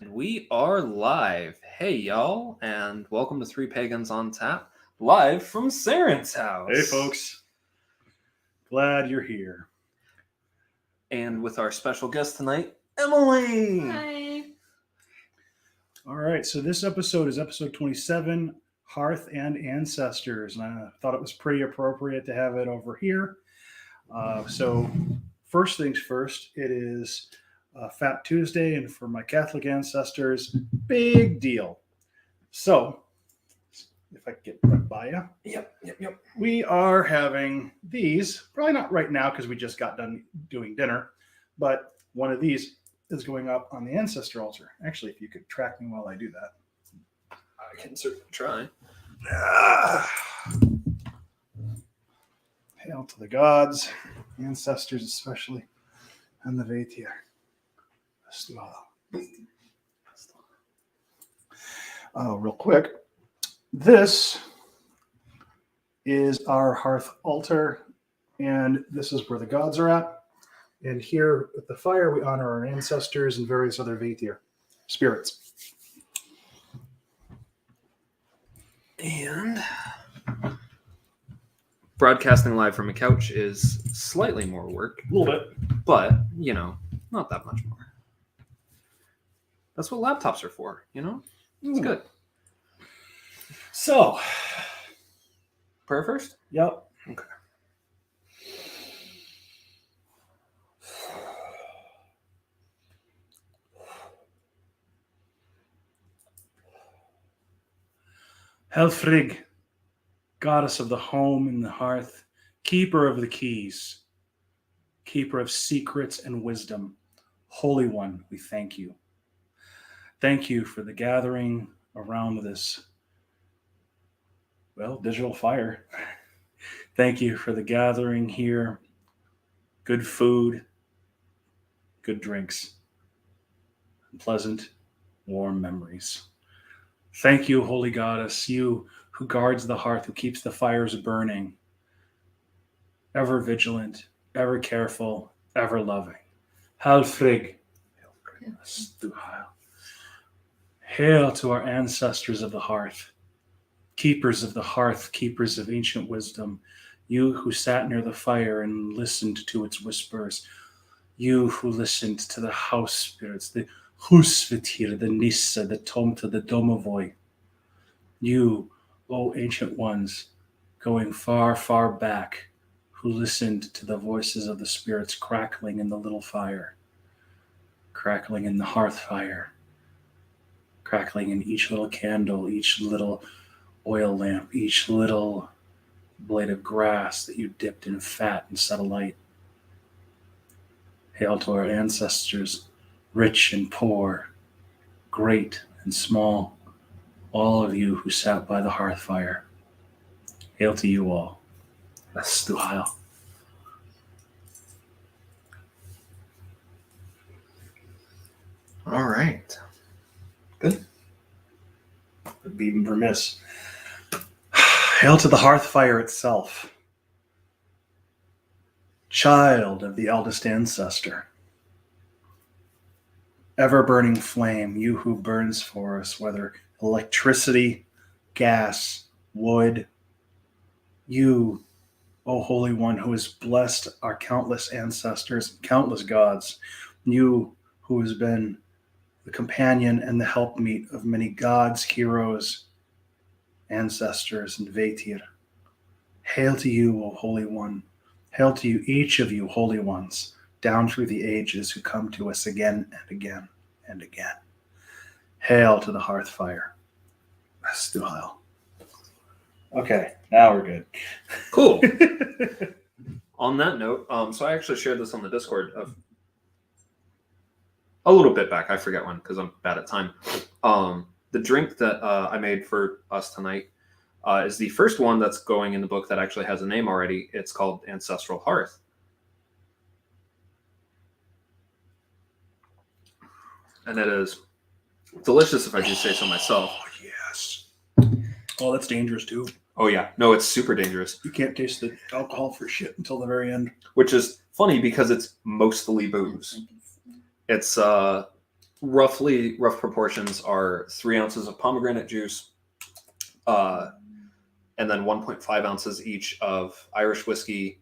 We are live. Hey, y'all, and welcome to Three Pagans on Tap, live from Sarenth's house. Hey, folks. Glad you're here. And with our special guest tonight, Emily. Hi. All right, so this episode is episode 27, Hearth and Ancestors. And I thought it was pretty appropriate to have it over here. So first things first, it is Fat Tuesday, and for my Catholic ancestors, big deal. So, if I could get right by you. Yep. We are having these, probably not right now because we just got done doing dinner, but one of these is going up on the ancestor altar. Actually, if you could track me while I do that. I can certainly try. Hail to the gods, ancestors especially, and the Vaitir. Real quick, this is our Hearth Altar, and this is where the gods are at. And here at the fire, we honor our ancestors and various other Vaitir spirits. And broadcasting live from a couch is slightly more work, A little bit. but, not that much more. That's what laptops are for, It's good. So, Prayer first? yep. Okay. Helfrig, goddess of the home and the hearth, keeper of the keys, keeper of secrets and wisdom, Holy One, we thank you. Thank you for the gathering around this, digital fire. Thank you for the gathering here. Good food, good drinks, and pleasant, warm memories. Thank you, Holy Goddess, you who guards the hearth, who keeps the fires burning, ever vigilant, ever careful, ever loving. Helfrig. Hail to our ancestors of the hearth, keepers of the hearth, keepers of ancient wisdom, you who sat near the fire and listened to its whispers, you who listened to the house spirits, the Husvitir, the Nissa, the Tomta, the Domovoy. You, O ancient ones, going far, far back, who listened to the voices of the spirits crackling in the little fire, crackling in the hearth fire, crackling in each little candle, each little oil lamp, each little blade of grass that you dipped in fat and set alight. Hail to our ancestors, rich and poor, great and small, all of you who sat by the hearth fire. Hail to you all. Astuhail. All right. Good. Would be even remiss. Hail to the hearth fire itself. Child of the eldest ancestor. Ever-burning flame, you who burns for us, whether electricity, gas, wood. You, O Holy One, who has blessed our countless ancestors and countless gods. You who has been the companion and the helpmeet of many gods, heroes, ancestors, and Vaitir. Hail to you, O Holy One. Hail to you, each of you holy ones, down through the ages who come to us again and again and again. Hail to the hearth fire. Astuhail. Okay, now we're good. Cool. On that note, so I actually shared this on the Discord of a little bit back. I forget when because I'm bad at time. The drink that I made for us tonight is the first one that's going in the book that actually has a name already. It's called Ancestral Hearth. And it is delicious if I do say so myself. Oh, yes. Oh, that's dangerous too. Oh, yeah. No, it's super dangerous. You can't taste the alcohol for shit until the very end. Which is funny because it's mostly booze. It's rough proportions are 3 ounces of pomegranate juice, and then 1.5 ounces each of Irish whiskey,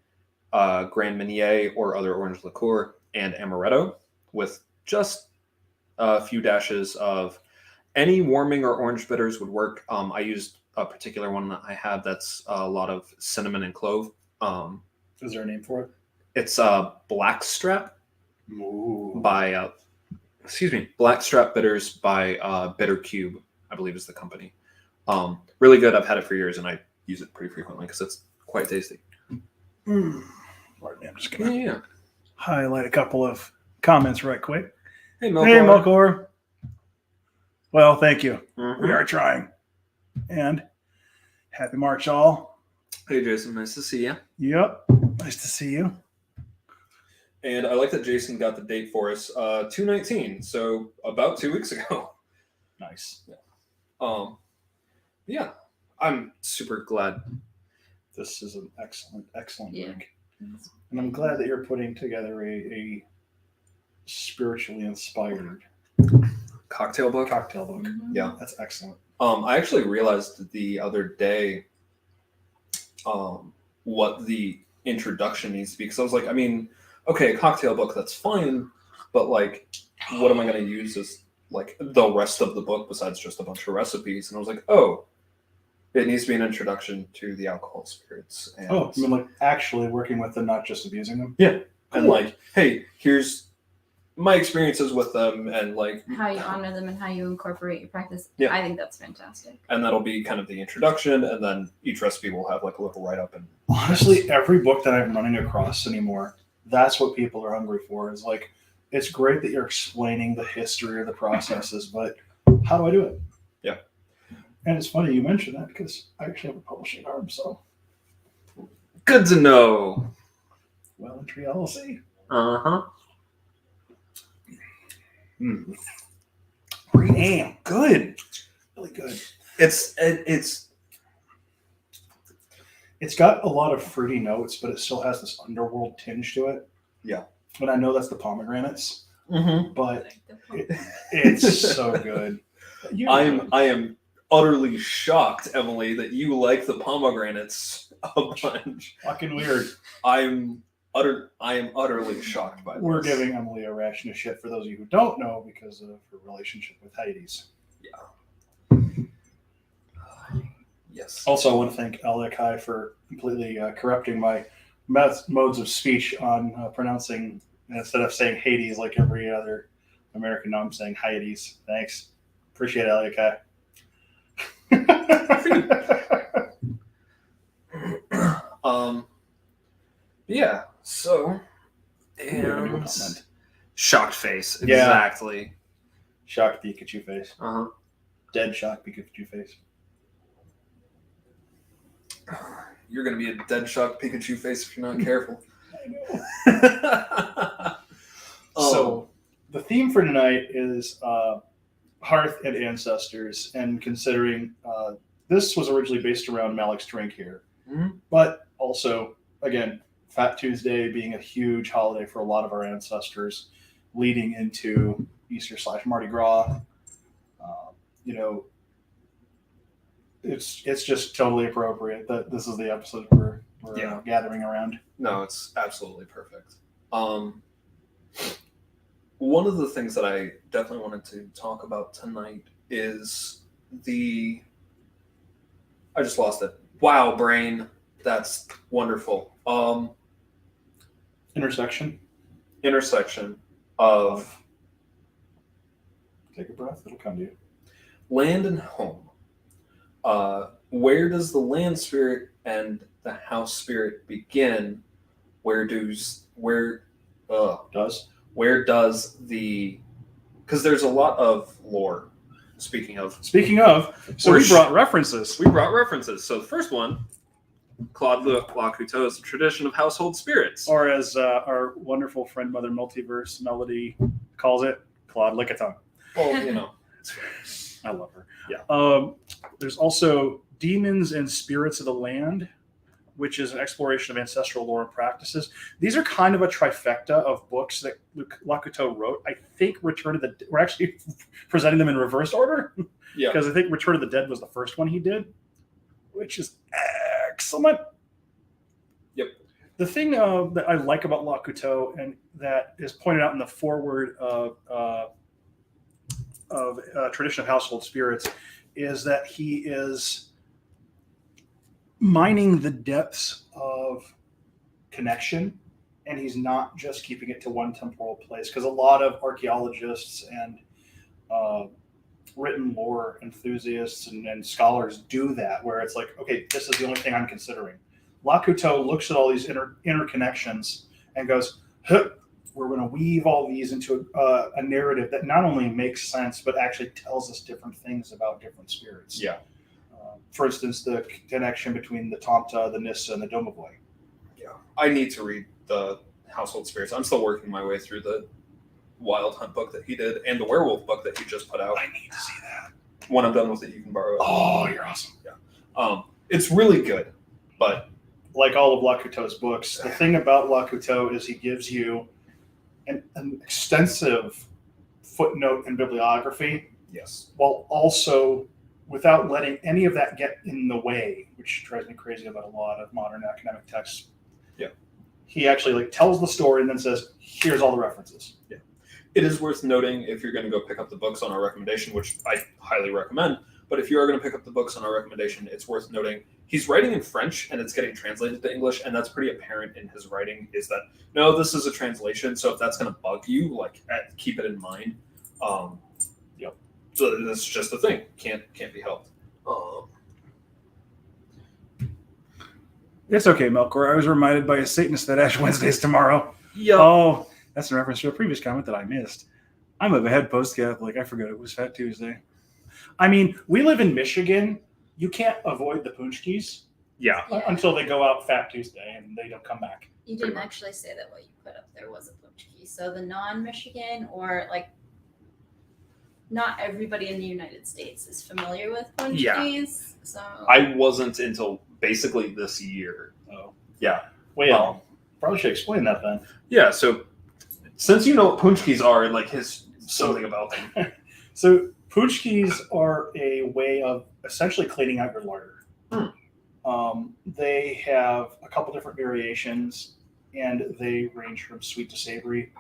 Grand Marnier or other orange liqueur, and amaretto, with just a few dashes of any warming or orange bitters would work. I used a particular one that I have that's a lot of cinnamon and clove. Is there a name for it? It's Blackstrap Ooh. by Blackstrap Bitters by Bitter Cube, I believe is the company. Really good. I've had it for years and I use it pretty frequently because it's quite tasty. Pardon me, I'm just gonna Yeah. highlight a couple of comments right quick. Hey, Melkor. Hey, Melkor. Well, thank you. Mhm. We are trying. And happy March, all. Hey, Jason. Nice to see you. Yep. Nice to see you. And I like that Jason got the date for us, 2/19, so about 2 weeks ago. Nice. Yeah, I'm super glad. This is an excellent Yeah. drink. And I'm glad that you're putting together a spiritually inspired Cocktail book. cocktail book. Mhm. Yeah. That's excellent. I actually realized the other day what the introduction needs to be, because I was like, I mean, okay, a cocktail book, that's fine, but like, what am I going to use as like the rest of the book besides just a bunch of recipes? And I was like, oh, it needs to be an introduction to the alcohol spirits. And, Oh, I mean, like actually working with them, not just abusing them. and Cool. like, hey, here's my experiences with them, and like How you honor them and how you incorporate your practice. Yeah. I think that's fantastic. and that'll be kind of the introduction, and then each recipe will have like a little write-up. And Honestly, every book that I'm running across anymore, that's what people are hungry for. Is like, it's great that you're explaining the history of the processes, but how do I do it? Yeah. And it's funny you mentioned that because I actually have a publishing arm, so good to know. well and Tree LLC. Uh-huh. Damn, good. Really good. It's It's got a lot of fruity notes, but it still has this underworld tinge to it. Yeah. And I know that's the pomegranates, mhm. but it's so good. I am utterly shocked, Emily, that you like the pomegranates a bunch. fucking weird. I am utterly shocked by this. We're giving Emily a ration of shit for those of you who don't know because of her relationship with Hades. Yes. Also, I want to thank Alekai for completely corrupting my modes of speech on pronouncing, instead of saying Hades like every other American, now I'm saying Hades. Thanks. Appreciate it, Alekai. Yeah. So. And And shocked face. Yeah. Exactly. shocked Pikachu face. Uh-huh. Dead shocked Pikachu face. You're gonna be a dead shocked Pikachu face if you're not careful. I know. So the theme for tonight is Hearth and Ancestors, and considering this was originally based around Maleck's drink here, but also, again, Fat Tuesday being a huge holiday for a lot of our ancestors, leading into Easter/Mardi Gras. It's just totally appropriate that this is the episode we're gathering around. No, it's absolutely perfect. One of the things that I definitely wanted to talk about tonight is I just lost it. Wow, brain. That's wonderful. Intersection of Take a breath, it'll come to you. land and home. Where does the land spirit and the house spirit begin? Where does the, because there's a lot of lore. Speaking of, So we brought references. we brought references. So the first one, Claude Couteau's Tradition of Household Spirits. Or as our wonderful friend Mother Multiverse Melody calls it, Claude Lickitung. Well, I love her. Yeah. There's also Demons and Spirits of the Land, which is an exploration of ancestral lore and practices. These are kind of a trifecta of books that Lakuto wrote. I think Return of the Dead, we're actually presenting them in reverse order. Yeah. Because I think Return of the Dead was the first one he did, which is excellent. Yep. The thing that I like about Lakuto, and that is pointed out in the foreword of Tradition of Household Spirits, is that he is mining the depths of connection, and he's not just keeping it to one temporal place, because a lot of archaeologists and written lore enthusiasts and scholars do that, where it's like, okay, this is the only thing I'm considering. Lakuto looks at all these interconnections and goes, we're going to weave all these into a narrative that not only makes sense, but actually tells us different things about different spirits. Yeah. For instance, the connection between the Tomta, the Nissa, and the Domovoi. Yeah. I need to read the Household Spirits. I'm still working my way through the Wild Hunt book that he did and the Werewolf book that he just put out. I need to see that. When I'm done with it, you can borrow it. Oh, you're awesome. Yeah. It's really good, but like all of Lakuto's books, the thing about Lakuto is he gives you an extensive footnote and bibliography, yes, while also without letting any of that get in the way, which drives me crazy about a lot of modern academic texts. Yeah. He actually tells the story and then says, here's all the references. Yeah. It is worth noting, if you're going to go pick up the books on our recommendation, which I highly recommend, but if you are going to pick up the books on our recommendation, it's worth noting he's writing in French and it's getting translated to English, and that's pretty apparent in his writing, is that, no, this is a translation, so if that's going to bug you, keep it in mind. Yep. So that's just the thing. Can't be helped. It's okay, Melkor. I was reminded by a Satanist that Ash Wednesday's tomorrow. Yeah. Oh, that's in reference to a previous comment that I missed. I'm a head post-Catholic. I forgot it was Fat Tuesday. I mean, we live in Michigan. You can't avoid the Punchkis until they go out Fat Tuesday and they don't come back. You didn't actually say that what you put up there was a Punchki. So the non-Michigan, or not everybody in the United States is familiar with Punchkis. Yeah. So I wasn't until basically this year. Oh. Yeah. Well, probably should explain that then. Yeah, so since you know what Punchkis are, something about them. So Punchkis are a way of essentially cleaning out your larder. They have a couple different variations, and they range from sweet to savory.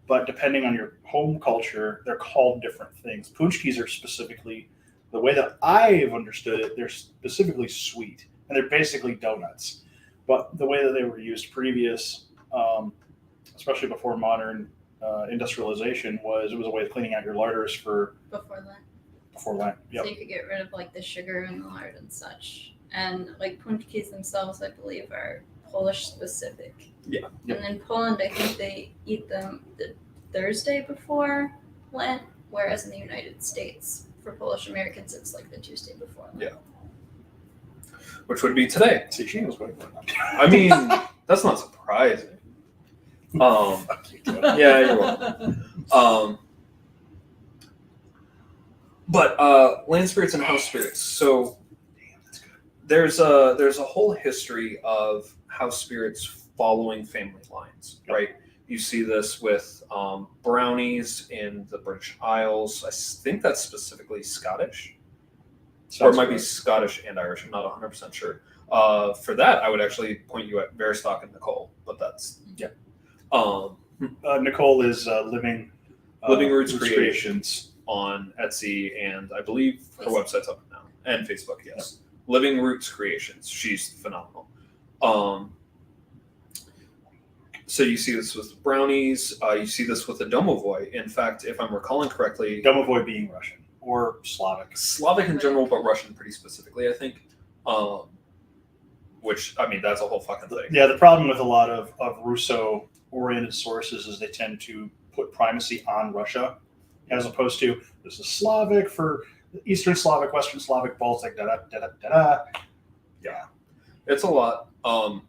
But depending on your home culture, they're called different things. Punchkis are specifically, the way that I've understood it, they're specifically sweet, and they're basically donuts. But the way that they were used previous, especially before modern industrialization, was it was a way of cleaning out your larders for before Lent. Yep. So you could get rid of the sugar and the lard and such. And Punchkis themselves, I believe, are Polish specific. Yeah. Yep. And in Poland, I think they eat them the Thursday before Lent, whereas in the United States, for Polish Americans, it's the Tuesday before Lent. Yeah. Which would be today. See, she knows what I mean, that's not surprising. Yeah, you're welcome. But land spirits and house spirits. So there's a whole history of house spirits following family lines, right? You see this with brownies in the British Isles. I think that's specifically Scottish. Or it might be Scottish and Irish. I'm not 100% sure. For that, I would actually point you at Veristock and Nicole, but that's Nicole is Living Roots Creations on Etsy, and I believe her website's up now, and Facebook. Yes, Living Roots Creations. She's phenomenal. So you see this with brownies. You see this with the Domovoi. In fact, if I'm recalling correctly, Domovoi being Russian or Slavic in general, but Russian pretty specifically, I think. Which, I mean, that's a whole fucking thing. Yeah, the problem with a lot of Russo-oriented sources is they tend to put primacy on Russia, as opposed to this is Slavic for Eastern Slavic, Western Slavic, Baltic, da-da-da-da-da. Yeah. It's a lot.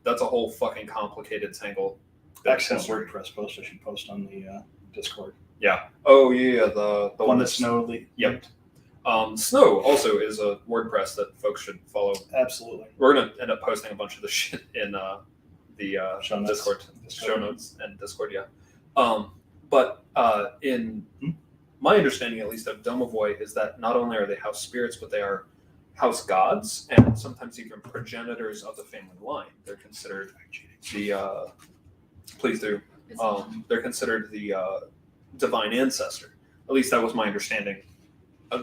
That's a whole fucking complicated tangle. Excellent WordPress post I should post on the Discord. Yeah. Oh, yeah, the one that Snow leaked. Yep. Snow also is a WordPress that folks should follow. Absolutely. We're going to end up posting a bunch of the shit in the Show notes. Discord, show notes and Discord, yeah. But in my understanding, at least, of Domovoy is that not only are they house spirits, but they are house gods and sometimes even progenitors of the family line. They're considered the please do. They're considered the divine ancestor. At least that was my understanding.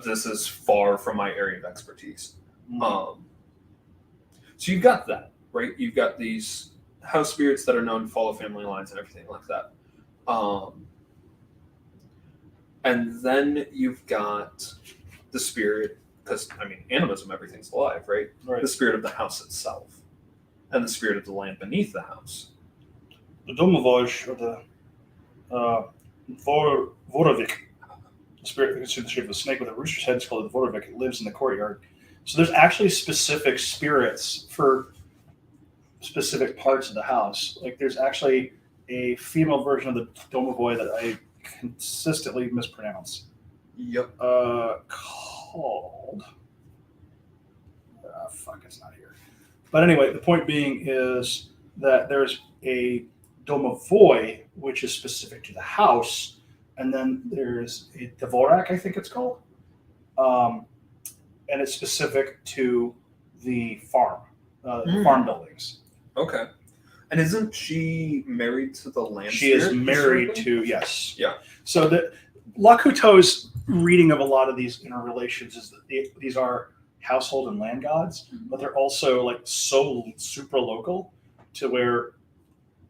This is far from my area of expertise. So you've got that, right? You've got these house spirits that are known to follow family lines and everything like that. And then you've got the spirit, because, I mean, animism, everything's alive, right? The spirit of the house itself, and the spirit of the land beneath the house. The Domovoj, or the Vorovik, the spirit that consumes the shape of a snake with a rooster's head, is called the Vorovik. It lives in the courtyard. So there's actually specific spirits for specific parts of the house. Like there's actually a female version of the Domovoi that I consistently mispronounce. Yep. Called. Fuck, it's not here. But anyway, the point being is that there's a Domovoi, which is specific to the house, and then there's a Dvorak, I think it's called, and it's specific to the farm, the farm buildings. Okay. And isn't she married to the land She is spirit? married to, yes. Yeah. So the Lakuto's reading of a lot of these interrelations is that these are household and land gods, but they're also like so super local to where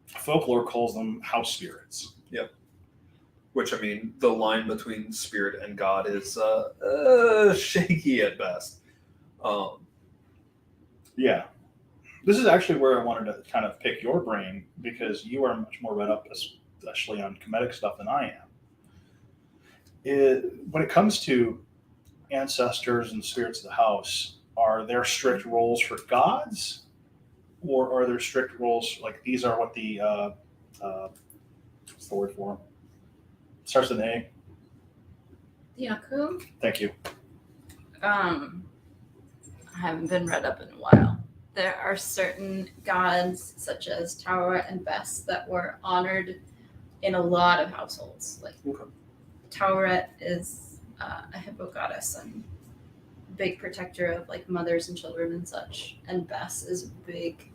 folklore calls them house spirits. Yep. Which, I mean, the line between spirit and god is shaky at best. Yeah. This is actually where I wanted to kind of pick your brain, because you are much more read up, especially on comedic stuff, than I am. When it comes to ancestors and spirits of the house, are there strict roles for gods? Or are there strict roles, like these are what the, what's the word for them? Starts with an A. The Aku? Thank you. I haven't been read up in a while. There are certain gods, such as Tauret and Bes, that were honored in a lot of households. Like Tauret is a hippo goddess and big protector of like mothers and children and such, and Bes is a big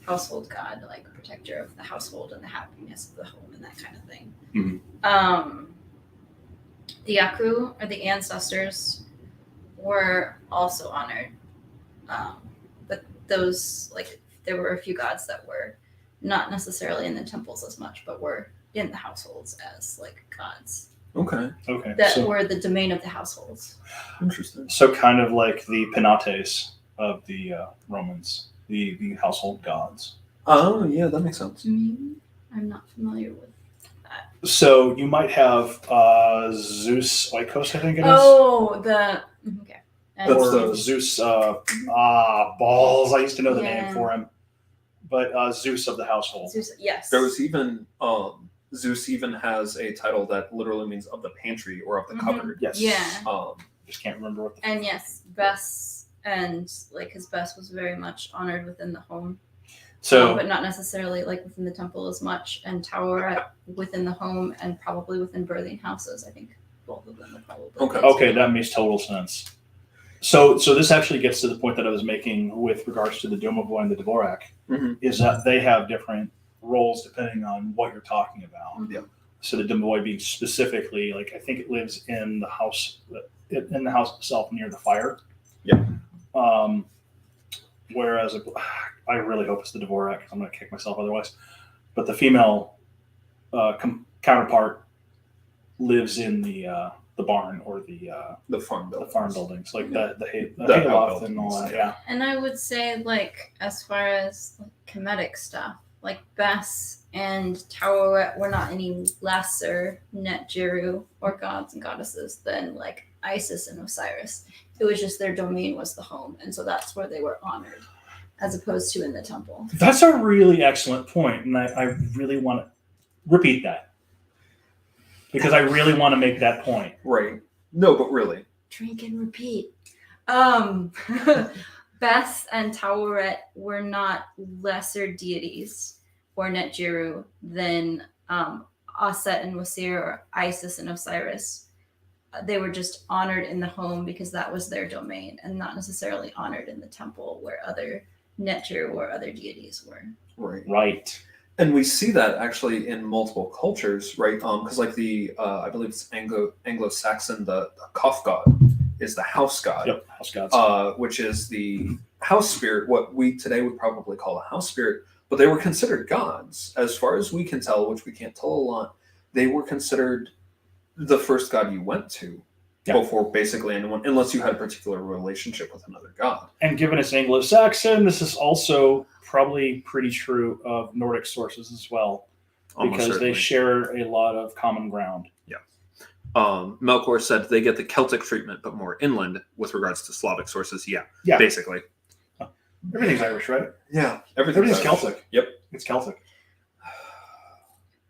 household god, like protector of the household and the happiness of the home and that kind of thing. Mm-hmm. The Aku, or the ancestors, were also honored. But those, like, there were a few gods that were not necessarily in the temples as much, but were in the households as like gods. Okay. That were the domain of the households. Interesting. So kind of like the Penates of the Romans, the household gods. Oh, yeah, that makes sense. I'm not familiar with that. So you might have Zeus Oikos, I think it is. Oh, okay. And That's Or the- Zeus, balls. I used to know the Yeah. name for him. But Zeus of the household. Zeus, yes. There was even, Zeus even has a title that literally means of the pantry or of the cupboard. Yes. Yeah. Just can't remember what the And yes, Bes, and like his Bes was very much honored within the home. So but not necessarily like within the temple as much, and Tauret within the home and probably within birthing houses. I think both of them are probably. okay, that makes total sense. So this actually gets to the point that I was making with regards to the Domovoi and the Dvorak, is that they have different roles depending on what you're talking about. Mhm. Yeah. So the Domovoi being specifically, like, I think it lives in the house itself near the fire. Yeah. Whereas I really hope it's the Dvorak. I'm going to kick myself otherwise. But the female counterpart lives in the barn or The farm buildings. the farm buildings, like the The hayloft and all outbuildings, that. Yeah. And I would say, like, as far as like, comedic stuff, like Bes and Tauret were not any lesser Netjiru or gods and goddesses than like Isis and Osiris. It was just their domain was the home, and so that's where they were honored, as opposed to in the temple. That's a really excellent point, and I really want to repeat that because I really want to make that point. Right. No, but really. drink and repeat. Beth and Taweret were not lesser deities or Netjiru than Aset and Wasir or Isis and Osiris. They were just honored in the home because that was their domain, and not necessarily honored in the temple where other Netjiru or other deities were. Right. And we see that actually in multiple cultures, right? Because like I believe it's Anglo-Saxon, the Koth god is the house god. Yep, house gods. Which is the house spirit, what we today would probably call a house spirit, but they were considered gods. As far as we can tell, which we can't tell a lot, they were considered the first god you went to before basically anyone, unless you had a particular relationship with another god. And given it's Anglo-Saxon, this is also probably pretty true of Nordic sources as well, because they share a lot of common ground. Yeah. Melkor said they get the Celtic treatment, but more inland with regards to Slavic sources. Yeah. Basically. Everything's Irish, right? Yeah. Everything's Celtic. Yep. It's Celtic.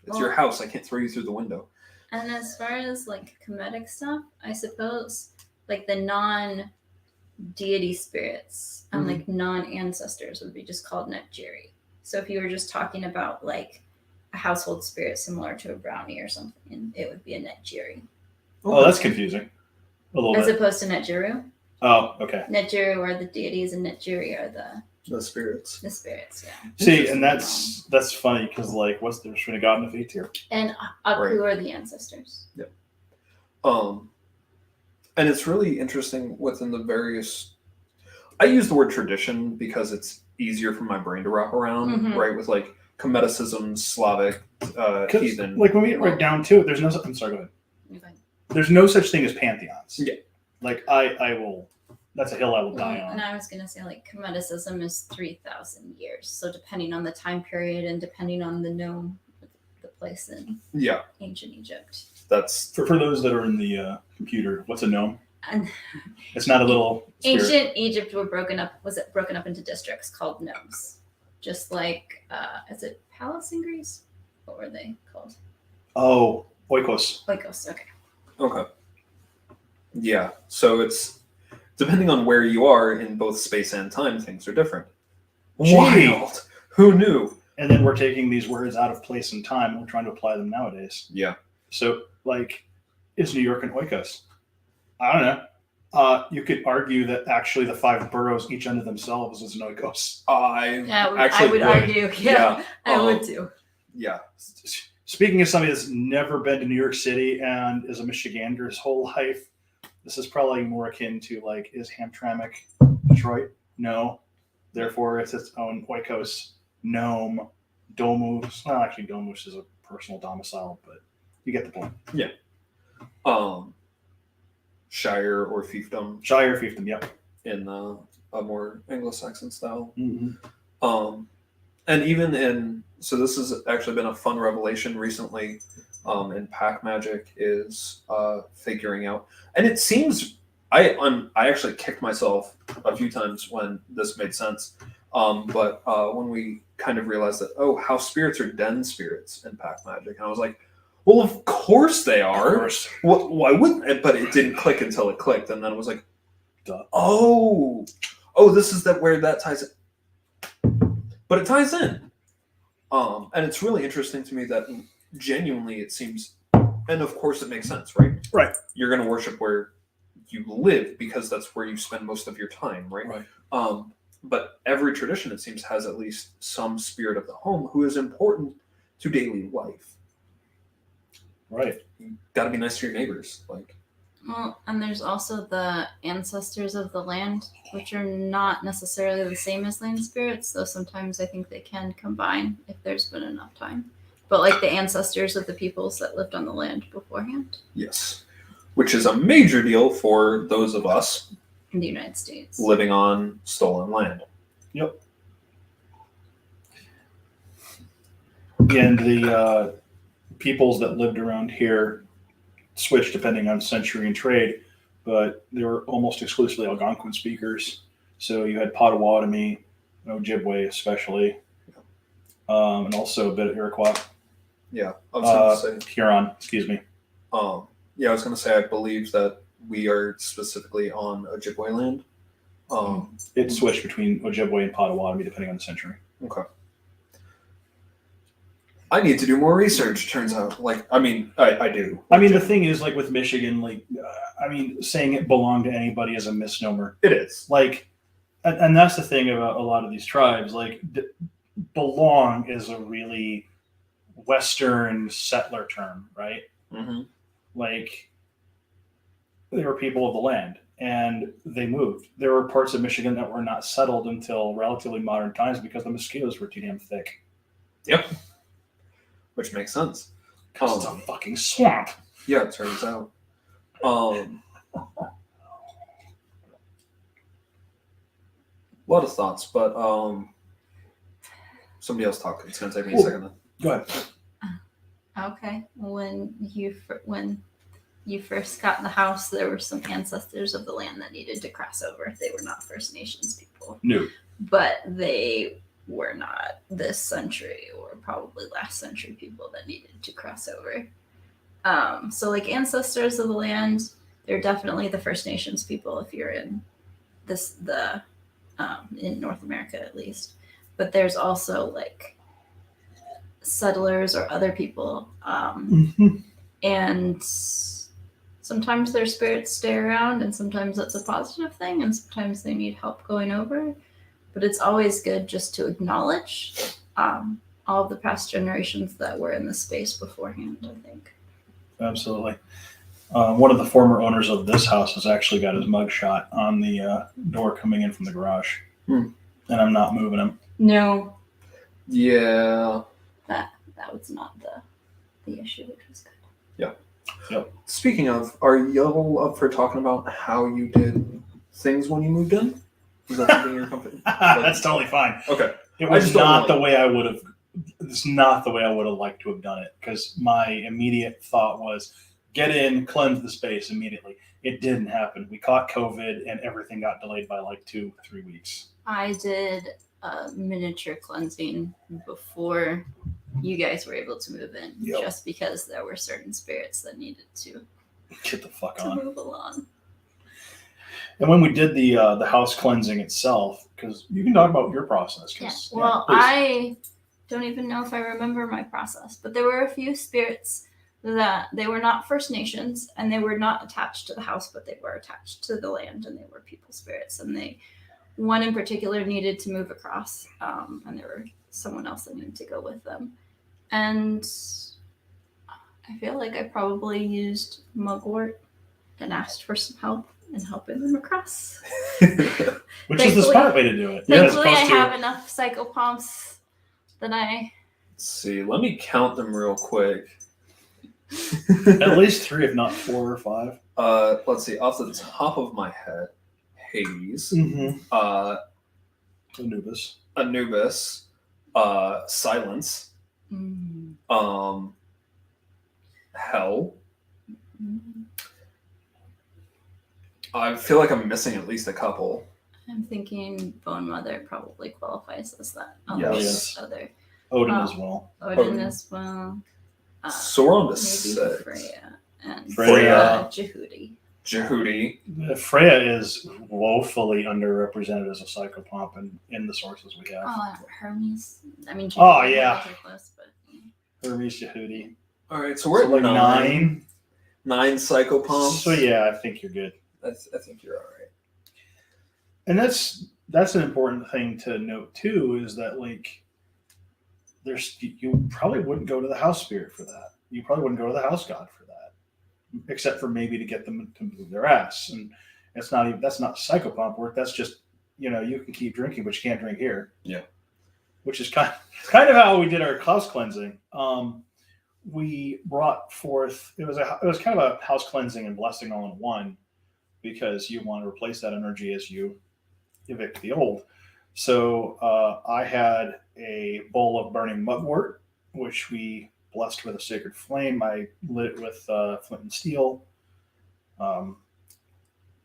It's your house. I can't throw you through the window. And as far as like comedic stuff, I suppose like the non-deity spirits and like non-ancestors would be just called Netjiri. So if you were just talking about like a household spirit similar to a brownie or something, it would be a Netjiri. Oh, that's confusing. A little As bit. opposed to Netjiru. Oh, okay. Netjiru are the deities and Netjiri are the spirits. The spirits, yeah. See, and that's funny because like, what's the difference between a god and a fae? And Aku are the ancestors. Yep. And it's really interesting within the various. I use the word tradition because it's easier for my brain to wrap around, right? With like Cometicism, Slavic, heathen. Like when we get right down to it, there's no. I'm sorry. Go ahead. Okay. There's no such thing as pantheons. Yeah. Like I will. That's a hill I will die on. And I was gonna say like Cometicism is 3,000 years. So depending on the time period and depending on the gnome, the place in ancient Egypt. That's for those that are in the computer. What's a gnome? And it's not a little spirit. Ancient Egypt was it broken up into districts called gnomes, just like is it Palace in Greece? What were they called? Oh, oikos. Oikos. Okay. Yeah. So it's depending on where you are in both space and time, things are different. Wild. Who knew? And then we're taking these words out of place and time and we're trying to apply them nowadays. Yeah. So, like, is New York an oikos? I don't know. You could argue that actually the 5 boroughs, each unto themselves, is an oikos. I would argue. Yeah, I would too. Yeah. Speaking of somebody that's never been to New York City and is a Michigander his whole life, this is probably more akin to like, is Hamtramck Detroit? No. Therefore, it's its own oikos, gnome, domus. Well, actually, domus is a personal domicile, but you get the point. Yeah. Shire or fiefdom. Shire, fiefdom, yep. In a more Anglo-Saxon style. Mm-hmm. And even so this has actually been a fun revelation recently in Pack Magic is figuring out, and it seems I actually kicked myself a few times when this made sense, but when we kind of realized that house spirits are den spirits in Pack Magic, and I was like, well, of course they are. Of course. Why wouldn't it? But it didn't click until it clicked, and then it was like, duh. Oh, this is where that ties in. But it ties in. And it's really interesting to me that genuinely it seems, and of course it makes sense, right? Right. You're going to worship where you live because that's where you spend most of your time, right? Right. But every tradition, it seems, has at least some spirit of the home who is important to daily life. Right. You got to be nice to your neighbors. Well, and there's also the ancestors of the land, which are not necessarily the same as land spirits, though sometimes I think they can combine if there's been enough time. But like the ancestors of the peoples that lived on the land beforehand. Yes. Which is a major deal for those of us in the United States living on stolen land. Yep. And the peoples that lived around here switched depending on century and trade, but they were almost exclusively Algonquin speakers. So you had Potawatomi, Ojibwe especially, and also a bit of Iroquois. Yeah, I was going to say Huron. Excuse me. Yeah, I was going to say I believe that we are specifically on Ojibwe land. It switched between Ojibwe and Potawatomi depending on the century. Okay. I need to do more research. Turns out, I do. I mean, the thing is, like with Michigan, saying it belonged to anybody is a misnomer. It is. And that's the thing about a lot of these tribes. Belong is a really Western settler term, right? Mm-hmm. They were people of the land, and they moved. There were parts of Michigan that were not settled until relatively modern times because the mosquitoes were too damn thick. Yep. Which makes sense. Because it's a fucking swamp. Yeah, it turns out. A lot of thoughts, but somebody else talk. It's gonna take me a second. Then. Go ahead. Okay. When you first got the house, there were some ancestors of the land that needed to cross over. They were not First Nations people. No. But they were not this century or probably last century people that needed to cross over. So ancestors of the land, they're definitely the First Nations people if you're in in North America at least. But there's also settlers or other people. And sometimes their spirits stay around, and sometimes that's a positive thing, and sometimes they need help going over. But it's always good just to acknowledge all of the past generations that were in the space beforehand, I think. Absolutely. One of the former owners of this house has actually got his mugshot on the door coming in from the garage. And I'm not moving him. No. Yeah. That was not the issue, which was good. Yeah. Yep. Speaking of, are y'all up for talking about how you did things when you moved in? Is that something you're comfortable? That's totally fine. Okay. It was not the way I would have. It's not the way I would have liked to have done it, because my immediate thought was get in, cleanse the space immediately. It didn't happen. We caught COVID, and everything got delayed by 2-3 weeks. I did a miniature cleansing before you guys were able to move in, just because there were certain spirits that needed to get the fuck on. Move along. And when we did the house cleansing itself, because you can talk about your process. I don't even know if I remember my process, but there were a few spirits that they were not First Nations and they were not attached to the house, but they were attached to the land, and they were people spirits. And one in particular needed to move across, and there were someone else that needed to go with them. And I feel like I probably used mugwort and asked for some help in helping them across. Which is the smart way to do it. Thankfully, I have enough psychopomps that I... Let's see, let me count them real quick. At least 3, if not 4 or 5. Let's see, off the top of my head, Hades, Anubis, Silence, Hell. I feel like I'm missing at least a couple. I'm thinking Bone Mother probably qualifies as that. Yes. Odin as well. Odin as well. So we're on to maybe 6. Freya and Jehudi. Freya is woefully underrepresented as a psychopomp in the sources we have. Oh, Hermes. I mean, close, but Hermes, Jehudi. All right, so we're at 9. 9 psychopomps. So yeah, I think you're good. I think you're all right. And that's an important thing to note too, is that you probably wouldn't go to the house spirit for that. You probably wouldn't go to the house god for that, except for maybe to get them to move their ass. And that's not psychopomp work. That's just, you can keep drinking, but you can't drink here. Yeah. Which is kind of how we did our house cleansing. We brought forth, it was kind of a house cleansing and blessing all in one, because you want to replace that energy as you evict the old. So I had a bowl of burning mugwort, which we blessed with a sacred flame. I lit it with flint and steel.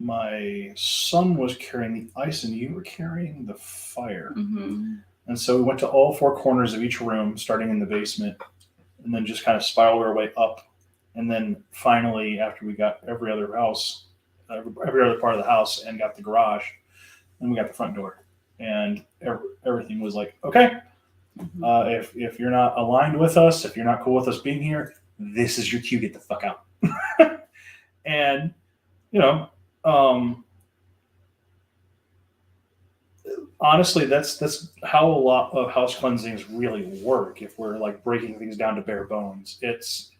My son was carrying the ice, and you were carrying the fire. Mm-hmm. And so we went to all 4 corners of each room, starting in the basement, and then just kind of spiraled our way up. And then finally, after we got every other house every other part of the house and got the garage, and we got the front door, and everything was like, okay, if you're not aligned with us, if you're not cool with us being here, this is your cue. Get the fuck out. And honestly, that's how a lot of house cleansings really work. If we're like breaking things down to bare bones, it's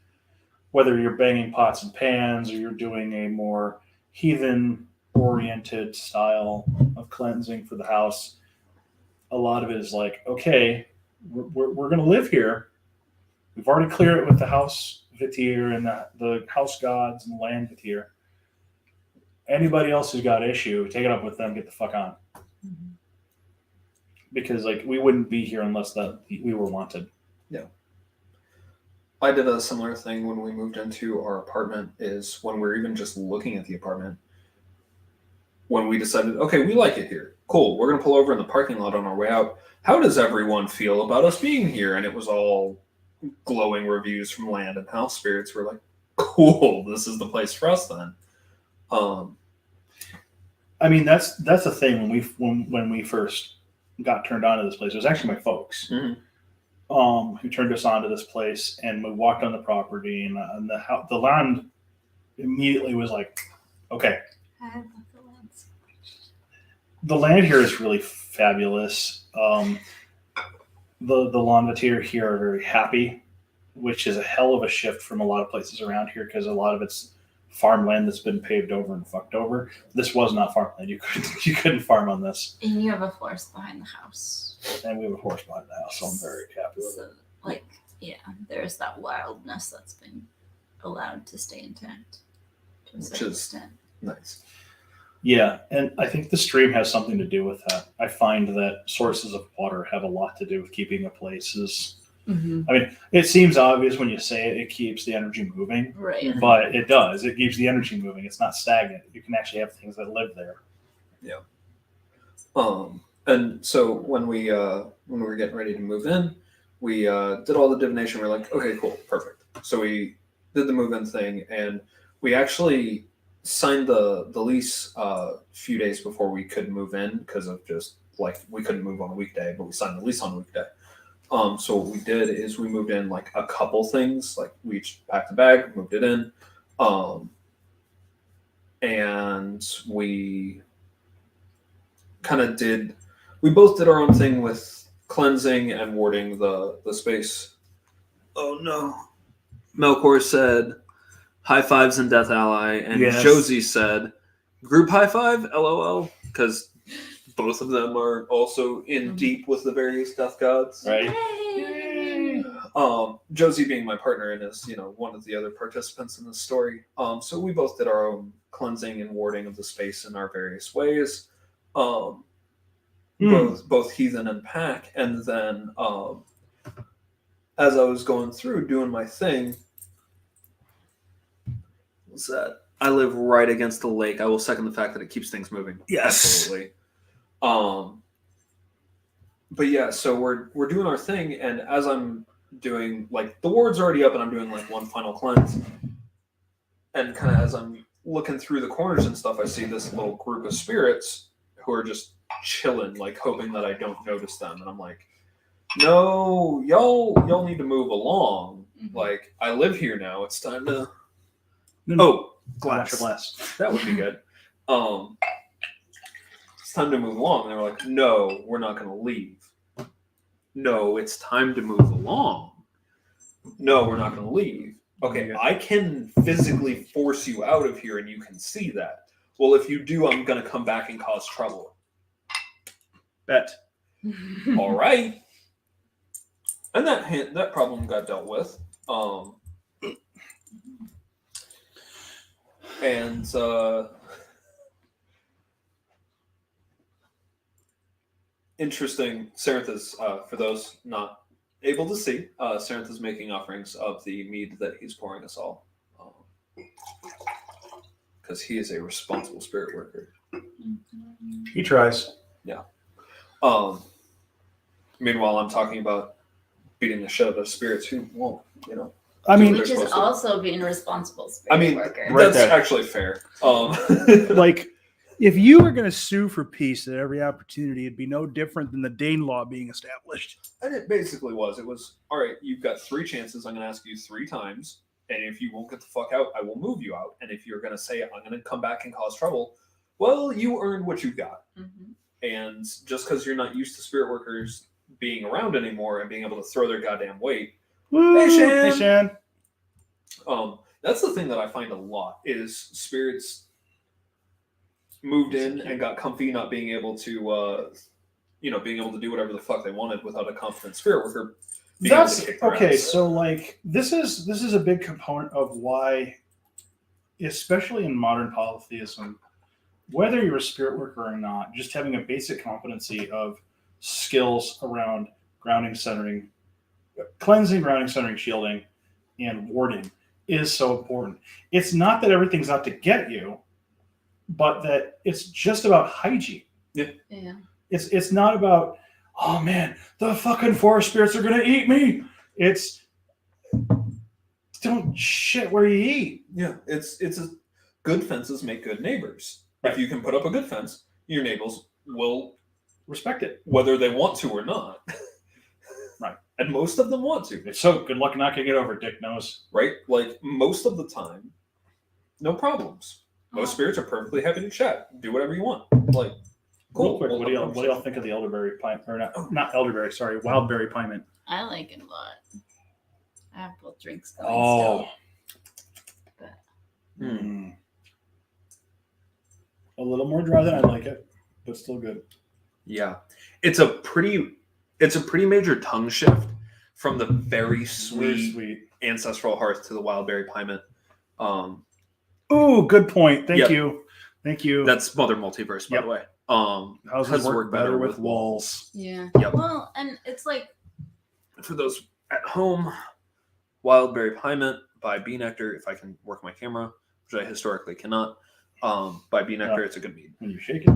whether you're banging pots and pans or you're doing a more heathen oriented style of cleansing for the house. A lot of it is like, okay, we're going to live here. We've already cleared it with the house Vitir and the house gods and the land Vitir. Anybody else who's got an issue, take it up with them, get the fuck on. Mm-hmm. Because like we wouldn't be here unless that we were wanted. Yeah. I did a similar thing when we moved into our apartment, is when we're even just looking at the apartment, when we decided, okay, we like it here. Cool. We're going to pull over in the parking lot on our way out. How does everyone feel about us being here? And it was all glowing reviews from land and house spirits. We're like, cool, this is the place for us then. I mean, that's the thing when we first got turned on to this place. It was actually my folks who turned us on to this place, and we walked on the property, and the land immediately was like, okay. I love the lands. The land here is really fabulous. The Lanvatir here are very happy, which is a hell of a shift from a lot of places around here, because a lot of it's farmland that's been paved over and fucked over. This was not farmland. You couldn't farm on this. And you have a forest behind the house. And we have a horse behind the house, so I'm very happy with it. Like, yeah, there's that wildness that's been allowed to stay intact to a certain extent. Nice. Yeah, and I think the stream has something to do with that. I find that sources of water have a lot to do with keeping a place. Mm-hmm. I mean, it seems obvious when you say it. It keeps the energy moving, Right. but it does. It keeps the energy moving. It's not stagnant. You can actually have things that live there. Yeah. And so when we were getting ready to move in, we did all the divination. We're like, okay, cool, perfect. So we did the move-in thing, and we actually signed the lease a few days before we could move in, because of just like we couldn't move on a weekday, but we signed the lease on a weekday. So what we did is we moved in like a couple things, like we each packed a bag, moved it in, and we kind of we both did our own thing with cleansing and warding the space. Oh no. Melkor said, high fives and death ally, and Yes. Josie said, group high five, LOL, because both of them are also in deep with the various death gods. Right? Yay! Josie being my partner and is, one of the other participants in this story. So we both did our own cleansing and warding of the space in our various ways. Both heathen and pack. And then as I was going through doing my thing, what's that? I live right against the lake. I will second the fact that it keeps things moving. Yes. Absolutely. But yeah, so we're doing our thing, and as I'm doing, like, the ward's already up and I'm doing like one final cleanse, and kind of as I'm looking through the corners and stuff, I see this little group of spirits who are just chilling, like hoping that I don't notice them, and I'm like, no, y'all need to move along. Mm-hmm. Like, I live here now. It's time to Glass. that would be good. It's time to move along. And they were like, no, we're not going to leave. No, it's time to move along. No, we're not going to leave. Okay, Yeah. I can physically force you out of here and you can see that. Well, if you do, I'm going to come back and cause trouble. Bet. All right. And that problem got dealt with. And interesting, Sarenth is, for those not able to see, Sarenth is making offerings of the mead that he's pouring us all. Because he is a responsible spirit worker. He tries. Meanwhile, I'm talking about beating the shit out of spirits who won't, I mean, They're Which is supposed to. also being a responsible spirit I mean, worker. Right that's there. actually fair. Like, if you were going to sue for peace at every opportunity, it'd be no different than the Dane law being established. And it basically was. It was, all right, you've got 3 chances. I'm going to ask you 3 times. And if you won't get the fuck out, I will move you out. And if you're going to say, I'm going to come back and cause trouble, well, you earned what you got. Mhm. And just because you're not used to spirit workers being around anymore and being able to throw their goddamn weight, Woo! Hey, Shan. Hey, Shan. that's the thing that I find a lot is spirits moved in and got comfy, not being able to, being able to do whatever the fuck they wanted without a competent spirit worker. being able to That's kick their okay. ass. So like this is a big component of why, especially in modern polytheism, whether you're a spirit worker or not, just having a basic competency of skills around grounding, centering, cleansing, grounding, centering, shielding, and warding is so important. It's not that everything's out to get you, but that it's just about hygiene. Yeah. It's not about, oh man, the fucking forest spirits are gonna eat me. It's don't shit where you eat. Yeah, it's good fences make good neighbors. Right. If you can put up a good fence, your neighbors will, Respect it. whether they want to or not. Right. And most of them want to, It's so good luck knocking it over, dick nose. right? Like most of the time, no problems. Most spirits are perfectly happy to chat. Do whatever you want. Like, cool. Real quick, we'll what do have y'all conversation. think of the elderberry pine or not elderberry? Sorry, wildberry pine. I like it a lot. I have both drinks going Oh, still. Hmm. a little more dry than I like it, but still good. Yeah, it's a pretty major tongue shift from the very Very sweet, sweet. ancestral hearth to the wildberry piment. Ooh, good point. Thank Yep. you. Thank you. That's Mother Multiverse, by Yep. the way. Houses has work worked better with walls. Yeah. Yep. Well, and it's like, For those at home, wildberry piment by Bee Nectar. If I can work my camera, which I historically cannot, by Bee Nectar, Yeah. it's a good mead. When you shake it,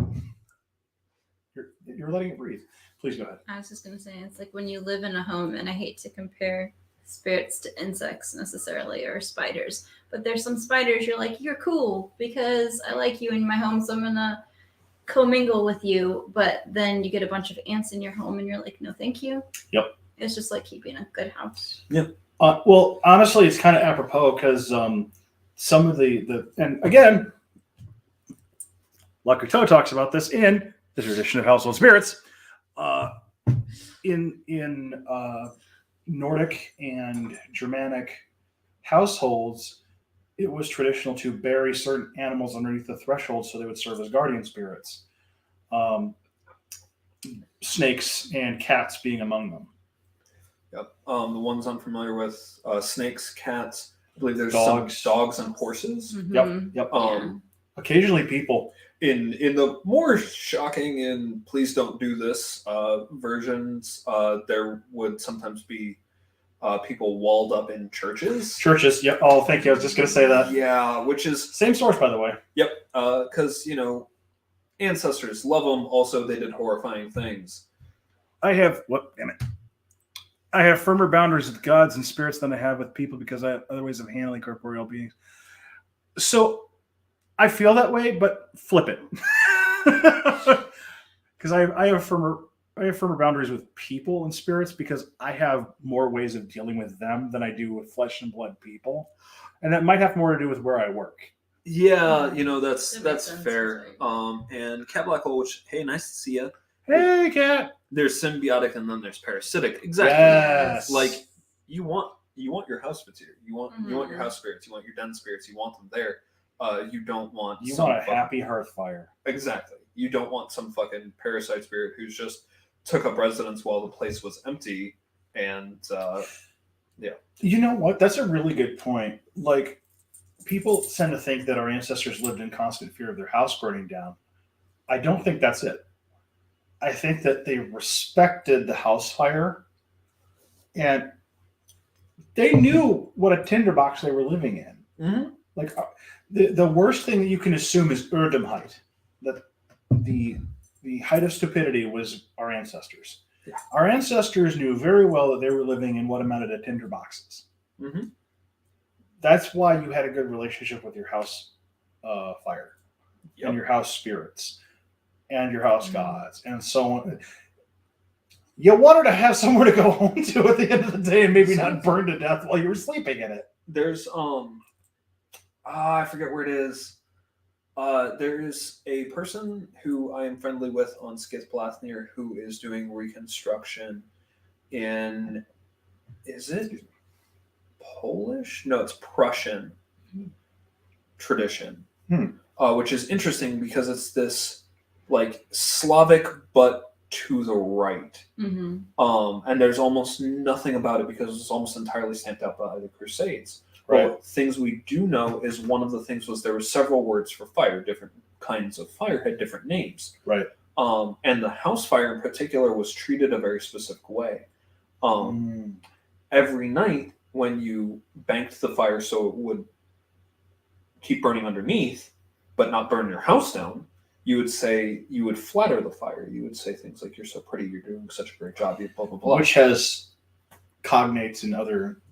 you're letting it breathe. Please go ahead. I was just going to say, it's like when you live in a home, and I hate to compare spirits to insects necessarily or spiders, but there's some spiders you're like, you're cool because I like you in my home, so I'm going to commingle with you. But then you get a bunch of ants in your home, and you're like, no, thank you. Yep. It's just like keeping a good house. Well, honestly, it's kind of apropos because some of the and again, Lakuto talks about this in the tradition of household spirits. in Nordic and Germanic households, it was traditional to bury certain animals underneath the threshold so they would serve as guardian spirits. Snakes and cats being among them. Yep. The ones I'm familiar with: snakes, cats. I believe there's Dogs. some dogs and horses. Mhm. Yep. Yeah. Occasionally, people. In the more shocking and please don't do this versions, there would sometimes be people walled up in churches. Churches. Yep. Oh, thank you. I was just going to say that. Yeah, which is Same source, by the way. yep, because ancestors love them. Also, they did horrifying things. I have damn it. I have firmer boundaries with gods and spirits than I have with people because I have other ways of handling corporeal beings. So I feel that way, but flip it. Because I have firmer boundaries with people and spirits because I have more ways of dealing with them than I do with flesh and blood people. And that might have more to do with where I work. Yeah, That makes that's sense, fair. right. And Cat Black Hole, which hey, nice to see you. Hey, cat. There's symbiotic and then there's parasitic. Exactly. Yes. Like you want your house material. You want your Mhm. house spirits. You want your den spirits. You want them there. You don't want You some want a fucking- happy hearth fire. Exactly. You don't want some fucking parasite spirit who's just took up residence while the place was empty. And You know what? That's a really good point. Like, people tend to think that our ancestors lived in constant fear of their house burning down. I don't think that's it. I think that they respected the house fire and they knew what a tinderbox they were living in. Mhm. Like, the worst thing that you can assume is height. That the height of stupidity was our ancestors. Yeah. Our ancestors knew very well that they were living in what amounted to tinderboxes. Mhm. that's why you had a good relationship with your house fire Yep. and your house spirits and your house gods and so on. You wanted to have somewhere to go home to at the end of the day and maybe not burn to death while you were sleeping in it. There's I forget where it is. There's a person who I am friendly with on Skithblathnir who is doing reconstruction in, is it Polish? No, it's Prussian tradition, which is interesting because it's this like Slavic but to the right. And there's almost nothing about it because it's almost entirely stamped out by the Crusades. Right. Well, things we do know is one of the things was there were several words for fire. Different kinds of fire had different names. Right. And the house fire in particular was treated a very specific way. Every night when you banked the fire so it would keep burning underneath, but not burn your house down, you would flatter the fire. You would say things like, "You're so pretty. You're doing such a great job." Blah blah blah. Which has cognates in other.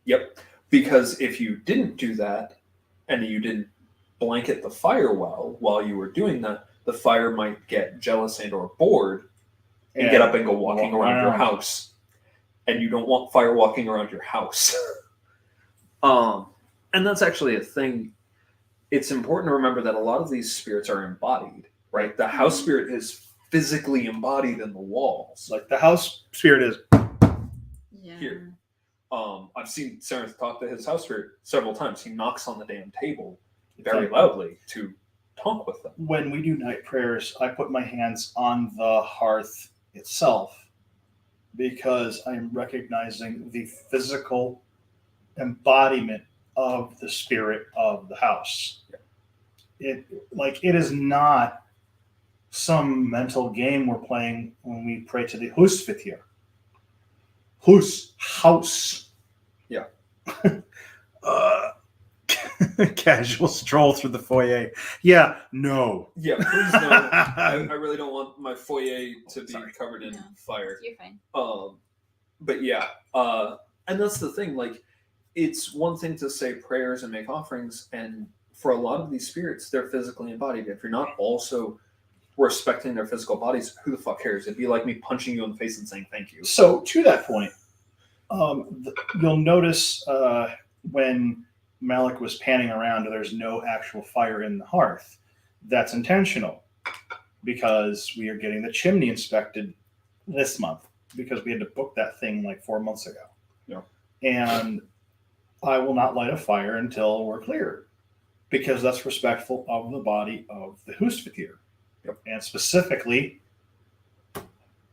Yep. Because if you didn't do that, and you didn't blanket the fire well while you were doing that, the fire might get jealous and or bored and get up and go walking around your house. And you don't want fire walking around your house. And that's actually a thing. It's important to remember that a lot of these spirits are embodied, right? The house spirit is physically embodied in the walls. Like the house spirit is here. I've seen Sarenth talk to his house spirit several times. He knocks on the damn table very loudly to talk with them. When we do night prayers, I put my hands on the hearth itself because I'm recognizing the physical embodiment of the spirit of the house. It is not some mental game we're playing when we pray to the Husvitir. House. Yeah. Casual stroll through the foyer. Yeah, no. Yeah, please no. I really don't want my foyer to be covered in fire. You're fine. But yeah, and that's the thing. Like, it's one thing to say prayers and make offerings, and for a lot of these spirits, they're physically embodied. If you're not also respecting their physical bodies, who the fuck cares? It'd be like me punching you in the face and saying thank you. So to that point, you'll notice when Maleck was panning around, there's no actual fire in the hearth. That's intentional because we are getting the chimney inspected this month because we had to book that thing like 4 months ago. Yeah. And I will not light a fire until we're clear because that's respectful of the body of the Husvitir. Yep. And specifically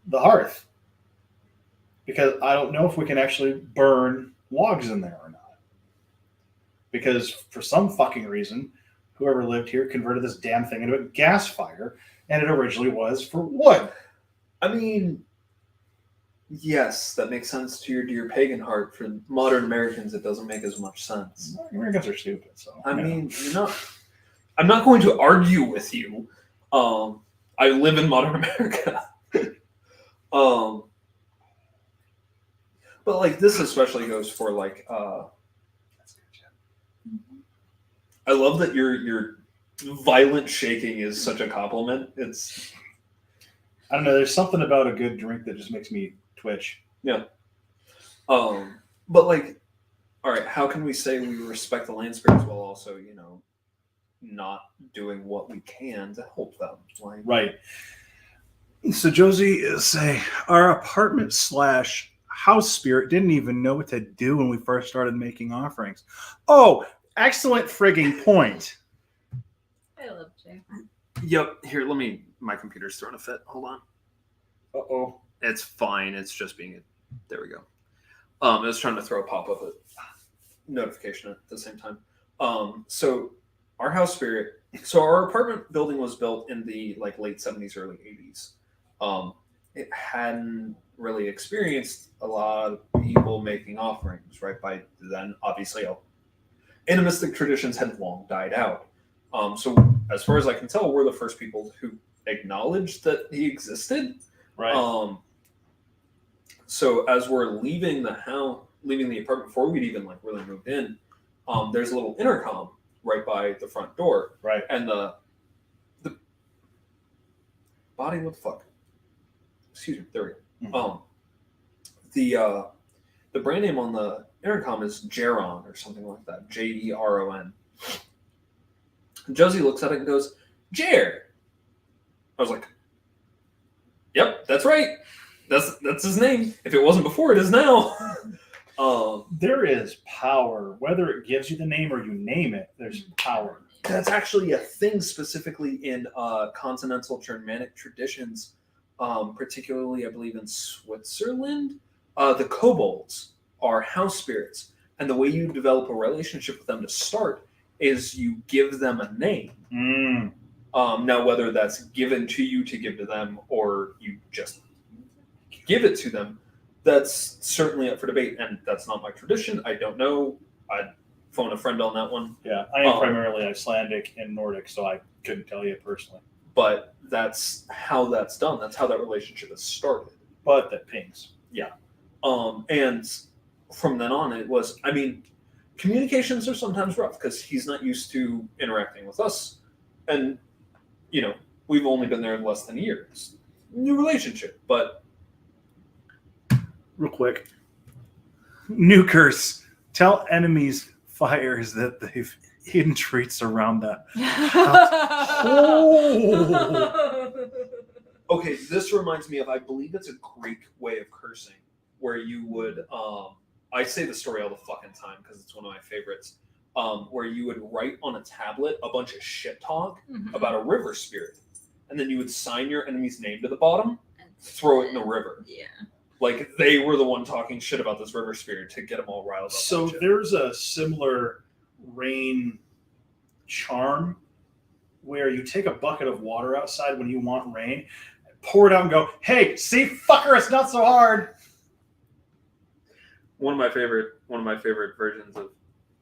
the hearth. Because I don't know if we can actually burn logs in there or not. Because for some fucking reason, whoever lived here converted this damn thing into a gas fire, and it originally was for wood. I mean, yes, that makes sense to your dear pagan heart. For modern Americans, it doesn't make as much sense. Americans are stupid, so I mean, I'm not going to argue with you. I live in modern America. But like this especially goes for like I love that your violent shaking is such a compliment. It's I don't know, there's something about a good drink that just makes me twitch. Yeah. But like, all right, how can we say we respect the land spirits while also, not doing what we can to help them? Like, Right. So Josie is saying our apartment / house spirit didn't even know what to do when we first started making offerings. Oh, excellent frigging point. I love Jay. yep. Here, my computer's throwing a fit. Hold on. Uh-oh. It's fine. It's just being there we go. I was trying to throw a pop-up notification at the same time. So our house spirit. So our apartment building was built in the late 70s, early 80s. It hadn't really experienced a lot of people making offerings, right? By then, obviously, animistic traditions had long died out. So as far as I can tell, we're the first people who acknowledged that he existed. Right. So as we're leaving the apartment before we'd even really moved in, there's a little intercom right by the front door, Right. and the body. What the fuck? Excuse me. There we go. The brand name on the intercom is Geron or something like that. Jeron. Josie looks at it and goes, Jer. I was like, yep, that's right. That's his name. If it wasn't before, it is now. There is power. Whether it gives you the name or you name it, there's power. That's actually a thing specifically in continental Germanic traditions, particularly, I believe, in Switzerland. The kobolds are house spirits, and the way you develop a relationship with them to start is you give them a name. Now, whether that's given to you to give to them or you just give it to them, that's certainly up for debate, and that's not my tradition. I don't know. I'd phone a friend on that one. Yeah, I am primarily Icelandic and Nordic, so I couldn't tell you personally. But that's how that's done. That's how that relationship is started. But that pings. Yeah. And from then on, it was, I mean, communications are sometimes rough because he's not used to interacting with us. And, you know, we've only been there less than a year. It's a new relationship, but... Real quick. New curse. Tell enemies fires that they've hidden treats around that. Okay, this reminds me of, I believe it's a Greek way of cursing, where you would, I say the story all the fucking time because it's one of my favorites, where you would write on a tablet a bunch of shit talk about a river spirit, and then you would sign your enemy's name to the bottom, throw it in the river. Yeah. Like, they were the one talking shit about this river spirit to get them all riled up. So there's a similar rain charm where you take a bucket of water outside when you want rain, pour it out and go, hey, see, fucker, it's not so hard. One of my favorite versions of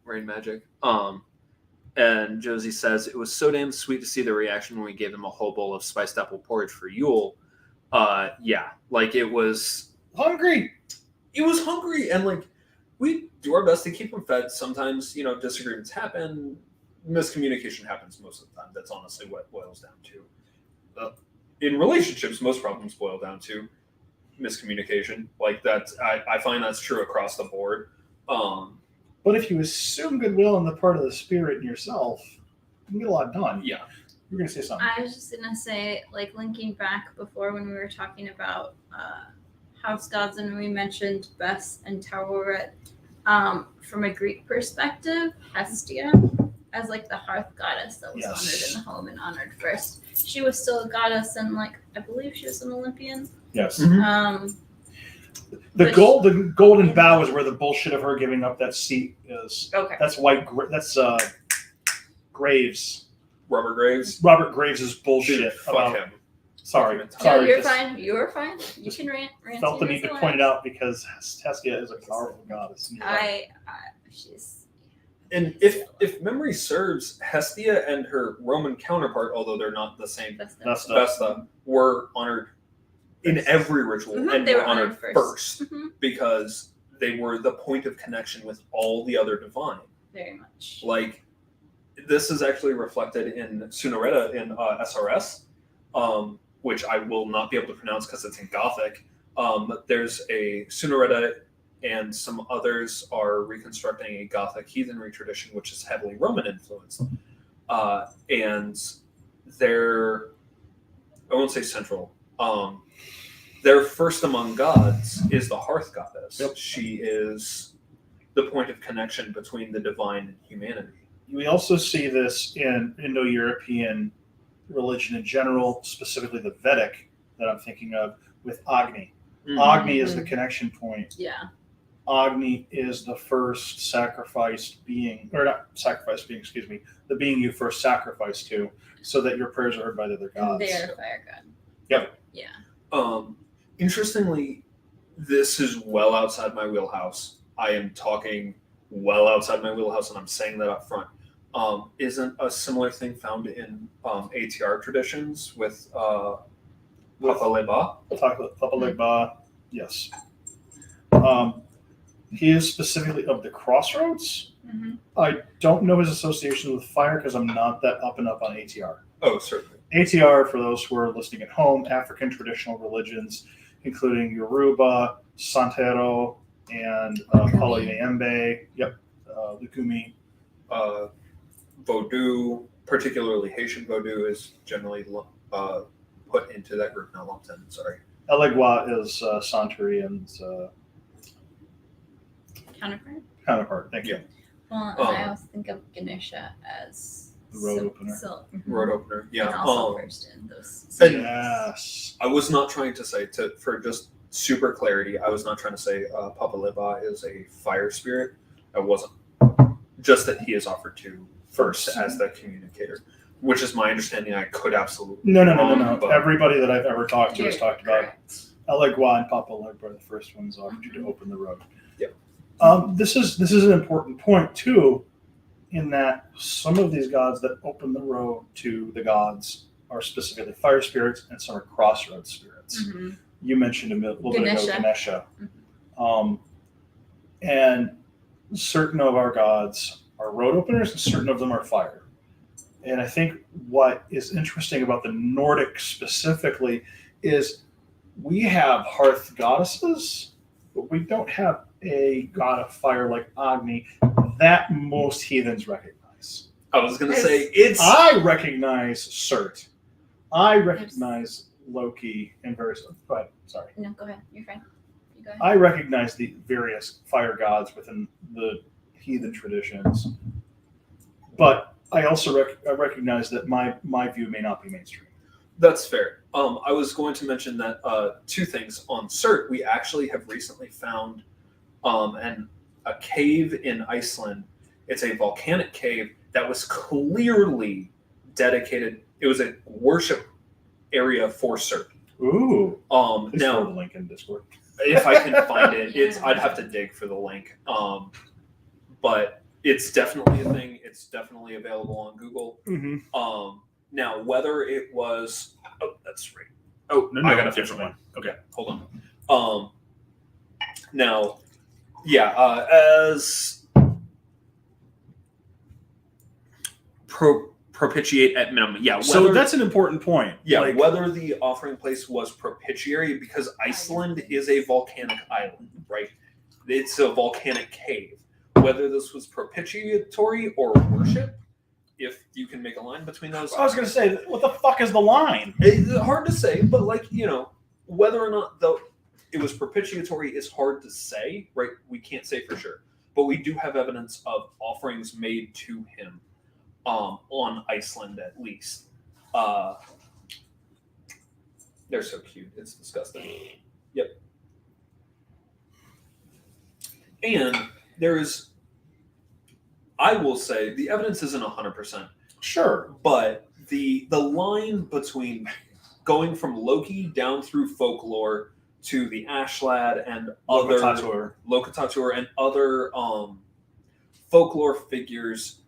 rain magic. And Josie says, it was so damn sweet to see the reaction when we gave them a whole bowl of spiced apple porridge for Yule. Yeah, like it was hungry. It was hungry, and like we do our best to keep them fed. Sometimes, you know, disagreements happen, miscommunication happens most of the time. That's honestly what it boils down to. In relationships, most problems boil down to miscommunication. Like that's, I find that's true across the board. But if you assume goodwill on the part of the spirit in yourself, you can get a lot done. Yeah. You're going to say something. I was just going to say, like, linking back before when we were talking about house gods and we mentioned Bess and Tauret, from a Greek perspective, Hestia, as, like, the hearth goddess that was honored in the home and honored first. She was still a goddess, and, like, I believe she was an Olympian. Yes. The golden bough is where the bullshit of her giving up that seat is. Okay. That's that's Graves. Robert Graves. Robert Graves' bullshit. Dude, fuck him. Sorry. No, Sorry. you're fine. You're fine. You can rant. Felt the need to point it out because Hestia is a powerful goddess. She's. And if memory serves, Hestia and her Roman counterpart, although they're not the same, Vesta, were honored in every ritual, and they were honored first because they were the point of connection with all the other divine. Very much. Like, this is actually reflected in Sunereta in SRS, which I will not be able to pronounce because it's in Gothic. There's a Sunereta, and some others are reconstructing a Gothic heathenry tradition, which is heavily Roman influenced. And they're, I won't say central, their first among gods is the Hearth goddess. Yep. She is the point of connection between the divine and humanity. We also see this in Indo-European religion in general, specifically the Vedic that I'm thinking of, with Agni. Agni is the connection point. Yeah. Agni is the first sacrificed being, or not sacrificed being, excuse me, the being you first sacrificed to, so that your prayers are heard by the other gods. They're a fire god. Yep. Yeah. Interestingly, this is well outside my wheelhouse. I am talking well outside my wheelhouse, and I'm saying that up front. Isn't a similar thing found in ATR traditions with Papa Leba? Papa Legba, yes. He is specifically of the Crossroads. Mm-hmm. I don't know his association with fire because I'm not that up and up on ATR. Oh, certainly. ATR, for those who are listening at home, African traditional religions, including Yoruba, Santero, and Polyneembe. Yep, Lukumi. Vodou, particularly Haitian Vodou, is generally put into that group, not lumped in. Sorry. Elegua is Santeri and counterpart. Thank you. Well, and I also think of Ganesha as The road opener. Road opener. Yeah. And also first in those. And- Yes. I was not trying to say, for just super clarity, I was not trying to say Papa Liba is a fire spirit. I wasn't. Just that he is offered to first as the communicator, which is my understanding. I could absolutely No. but- Everybody that I've ever talked to has talked about Correct. Elegua and Papa Liba are the first ones offered you to open the road. Yeah. This is an important point too, in that some of these gods that open the road to the gods are specifically fire spirits, and some are crossroads spirits. Mm-hmm. You mentioned a little bit ago Ganesha. Mhm. And certain of our gods are road openers, and certain of them are fire. And I think what is interesting about the Nordic specifically is we have hearth goddesses, but we don't have a god of fire like Agni that most heathens recognize. I was going to say it's. I recognize Surt. I recognize Loki and various. But sorry, No, go ahead. You're fine. You go ahead. I recognize the various fire gods within the heathen traditions, but I also recognize that my view may not be mainstream. That's fair. I was going to mention that two things on Surt. We actually have recently found a cave in Iceland. It's a volcanic cave that was clearly dedicated. It was a worship area for Surt. Ooh. Please Now, throw the link in Discord. if I can find it, I'd have to dig for the link. But it's definitely a thing. It's definitely available on Google. Mm-hmm. Now, whether it was, that's right. No, I got a different one. Okay, hold on. Now, yeah, as propitiate at minimum. Yeah. So that's an important point. Yeah, Like, whether the offering place was propitiatory, because Iceland is a volcanic island, right? It's a volcanic cave. Whether this was propitiatory or worship, if you can make a line between those. I was going to say, what the fuck is the line? It's hard to say, but whether or not it was propitiatory is hard to say, right? We can't say for sure. But we do have evidence of offerings made to him on Iceland, at least. They're so cute. It's disgusting. Yep. And there's, I will say, the evidence isn't 100%. Sure. But the line between going from Loki down through folklore to the Ashlad and other Lokatatur and other folklore figures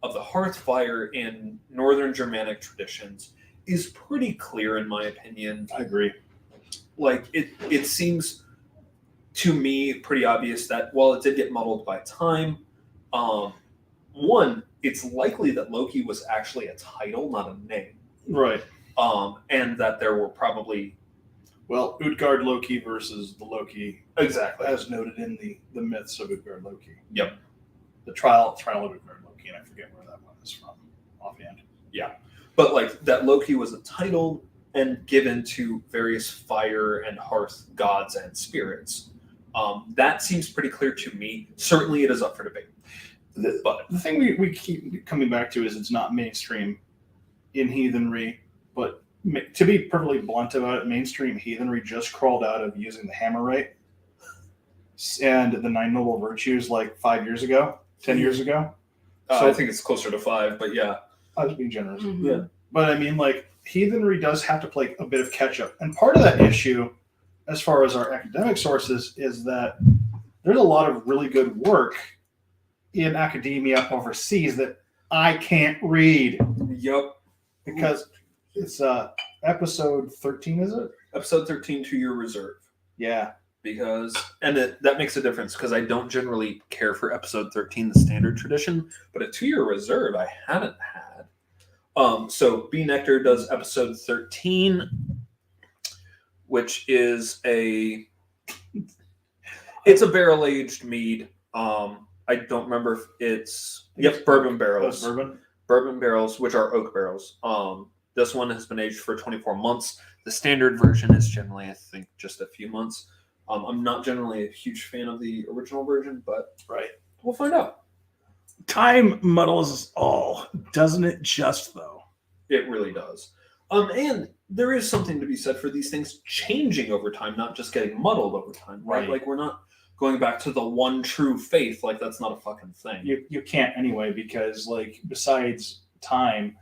of the hearth fire in Northern Germanic traditions is pretty clear, in my opinion. I agree. Like, it seems to me pretty obvious that while it did get muddled by time, one, it's likely that Loki was actually a title, not a name. Right. And that there were probably... Well, Utgard Loki versus the Loki, Exactly. as noted in the myths of Utgard Loki. Yep. The trial of Utgard Loki, and I forget where that one is from offhand. Yeah. But like that Loki was a title and given to various fire and hearth gods and spirits. That seems pretty clear to me. Certainly it is up for debate. But The thing we keep coming back to is it's not mainstream in heathenry, but to be perfectly blunt about it, mainstream heathenry just crawled out of using the hammer rite and the 9 noble virtues like 5 years ago, 10 years ago. I think it's closer to 5, but yeah. I was being generous. Mhm. Yeah. But I mean, like, heathenry does have to play a bit of catch up. And part of that issue, as far as our academic sources, is that there's a lot of really good work in academia overseas that I can't read Yep. because it's episode 13, is it? Episode 13 to your reserve. Yeah. that makes a difference because I don't generally care for episode 13, the standard tradition, but a 2-year reserve I haven't had. So B Nectar does episode 13, which is it's a barrel aged mead. I don't remember if it's bourbon barrels. Bourbon barrels, which are oak barrels. This one has been aged for 24 months. The standard version is generally, I think, just a few months. I'm not generally a huge fan of the original version, but we'll find out. Time muddles us all, doesn't it? Just though, it really does. And there is something to be said for these things changing over time, not just getting muddled over time, right? Like we're not going back to the one true faith. Like that's not a fucking thing. You can't anyway, because like besides time,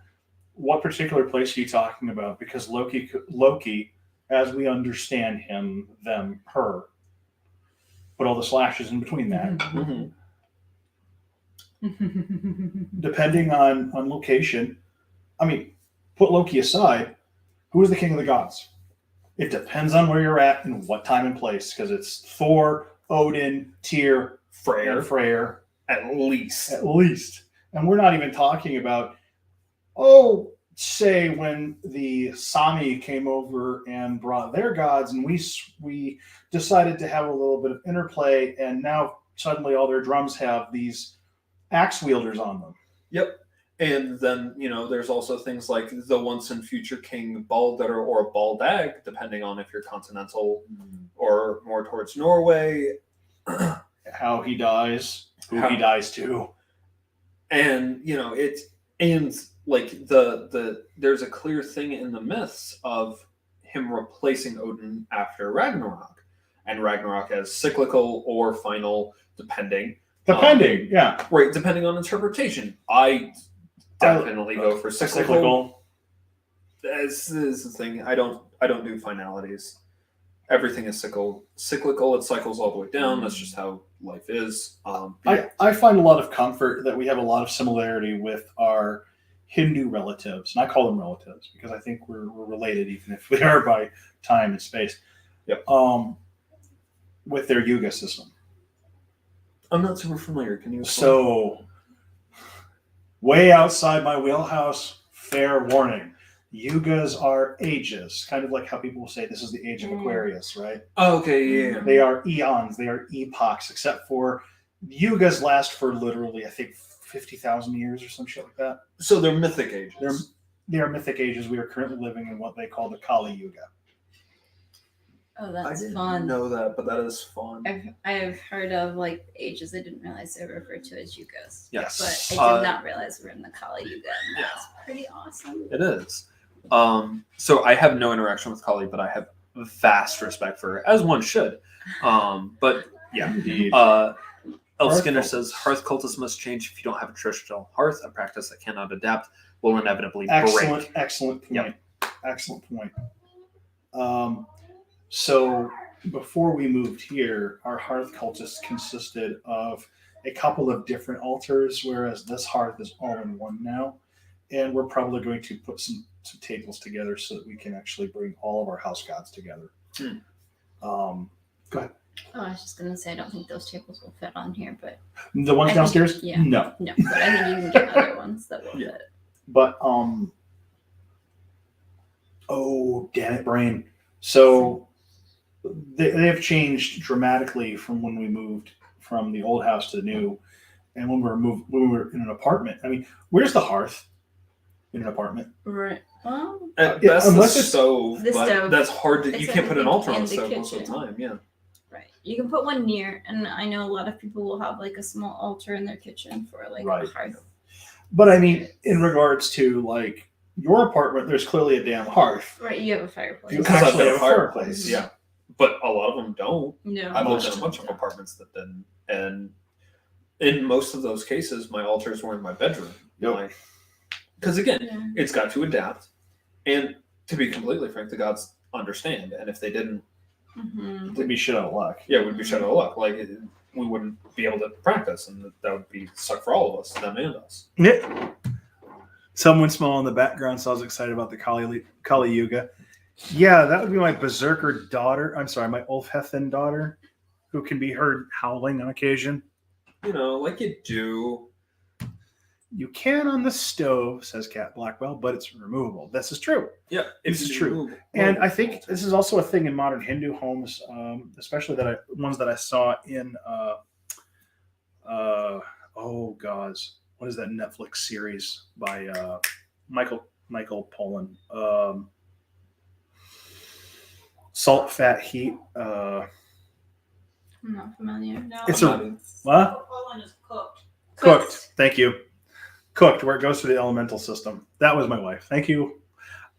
what particular place are you talking about? Because Loki, as we understand him, them, her, put all the slashes in between that. Mm-hmm. Depending on location, I mean, put Loki aside, who is the king of the gods? It depends on where you're at and what time and place, because it's Thor, Odin, Tyr, Freyr. At least. And we're not even talking about, say when the Sami came over and brought their gods, and we decided to have a little bit of interplay, and now suddenly all their drums have these axe wielders on them. Yep. And then, there's also things like the once and future king Balder or Baldag, depending on if you're continental or more towards Norway. How he dies, he dies to. And, there's a clear thing in the myths of him replacing Odin after Ragnarok. And Ragnarok as cyclical or final, depending. Yeah. Right, depending on interpretation. I definitely go for cyclical. This is the thing. I don't do finalities. Everything is cyclical. It cycles all the way down. That's just how life is. I find a lot of comfort that we have a lot of similarity with our Hindu relatives, and I call them relatives because I think we're related, even if we are by time and space. Yep. With their Yuga system. I'm not super familiar. Can you explain? So, way outside my wheelhouse, fair warning. Yugas are ages, kind of like how people will say this is the age of Aquarius, right? Oh, okay, yeah. They are eons, they are epochs, except for Yugas last for literally, I think, 50,000 years or some shit like that. So they're mythic ages. They are mythic ages. We are currently living in what they call the Kali Yuga. Oh, that's I didn't fun. know that, but that is fun. I've heard of like ages. I didn't realize they were referred to as yugas. Yes. But I did not realize we're in the Kali Yuga. And that's pretty awesome. It is. So I have no interaction with Kali, but I have vast respect for her, as one should. But yeah. Indeed. El Skinner says, Hearth Cultists must change if you don't have a traditional hearth. A practice that cannot adapt will inevitably break. Excellent point. Yep. Excellent point. So before we moved here, our Hearth Cultists consisted of a couple of different altars, whereas this hearth is all in one now. And we're probably going to put some tables together so that we can actually bring all of our house gods together. Go ahead. Oh, I was just gonna say I don't think those tables will fit on here, but The ones downstairs? yeah. No. but I think you can get other ones that will fit. But oh damn it, brain. So they have changed dramatically from when we moved from the old house to the new, and when we were in an apartment. I mean, where's the hearth in an apartment? Right. Well, At best, unless the it's stove, the but stove. that's hard to. You It's can't put an everything altar on in the the stove most of the kitchen. time. Yeah. right. You can put one near, and I know a lot of people will have like a small altar in their kitchen for like Right. a hearth. But I mean, in regards to like your apartment, there's clearly a damn hearth. Right. You have a fireplace. You Because I've actually got a have a fireplace. fireplace. Yeah. But a lot of them don't. No. I've lived in a most bunch of don't. apartments that didn't, and in most of those cases, my altars were in my bedroom. Yep. Because again, Yeah. it's got to adapt, and to be completely frank, the gods understand. And if they didn't, Mhm. It'd be shit out of luck. yeah, we'd be shut out of luck. Like we wouldn't be able to practice, and that would be suck for all of us, them and us. Yeah. Someone small in the background, so I was excited about the Kali Yuga. Yeah, that would be my berserker daughter. I'm sorry, my Ulfhethan daughter, who can be heard howling on occasion. Like you do. You can on the stove, says Cat Blackwell, but it's removable. This is true. Yeah, This is true. remove- And I think this is also a thing in modern Hindu homes, especially ones that I saw in oh gods, what is that Netflix series by Michael Pollan? Salt, Fat, Heat. I'm not familiar. No, It's a- What? Poland is cooked. Cooked. Thank you. Cooked, where it goes through the elemental system. That was my wife. Thank you.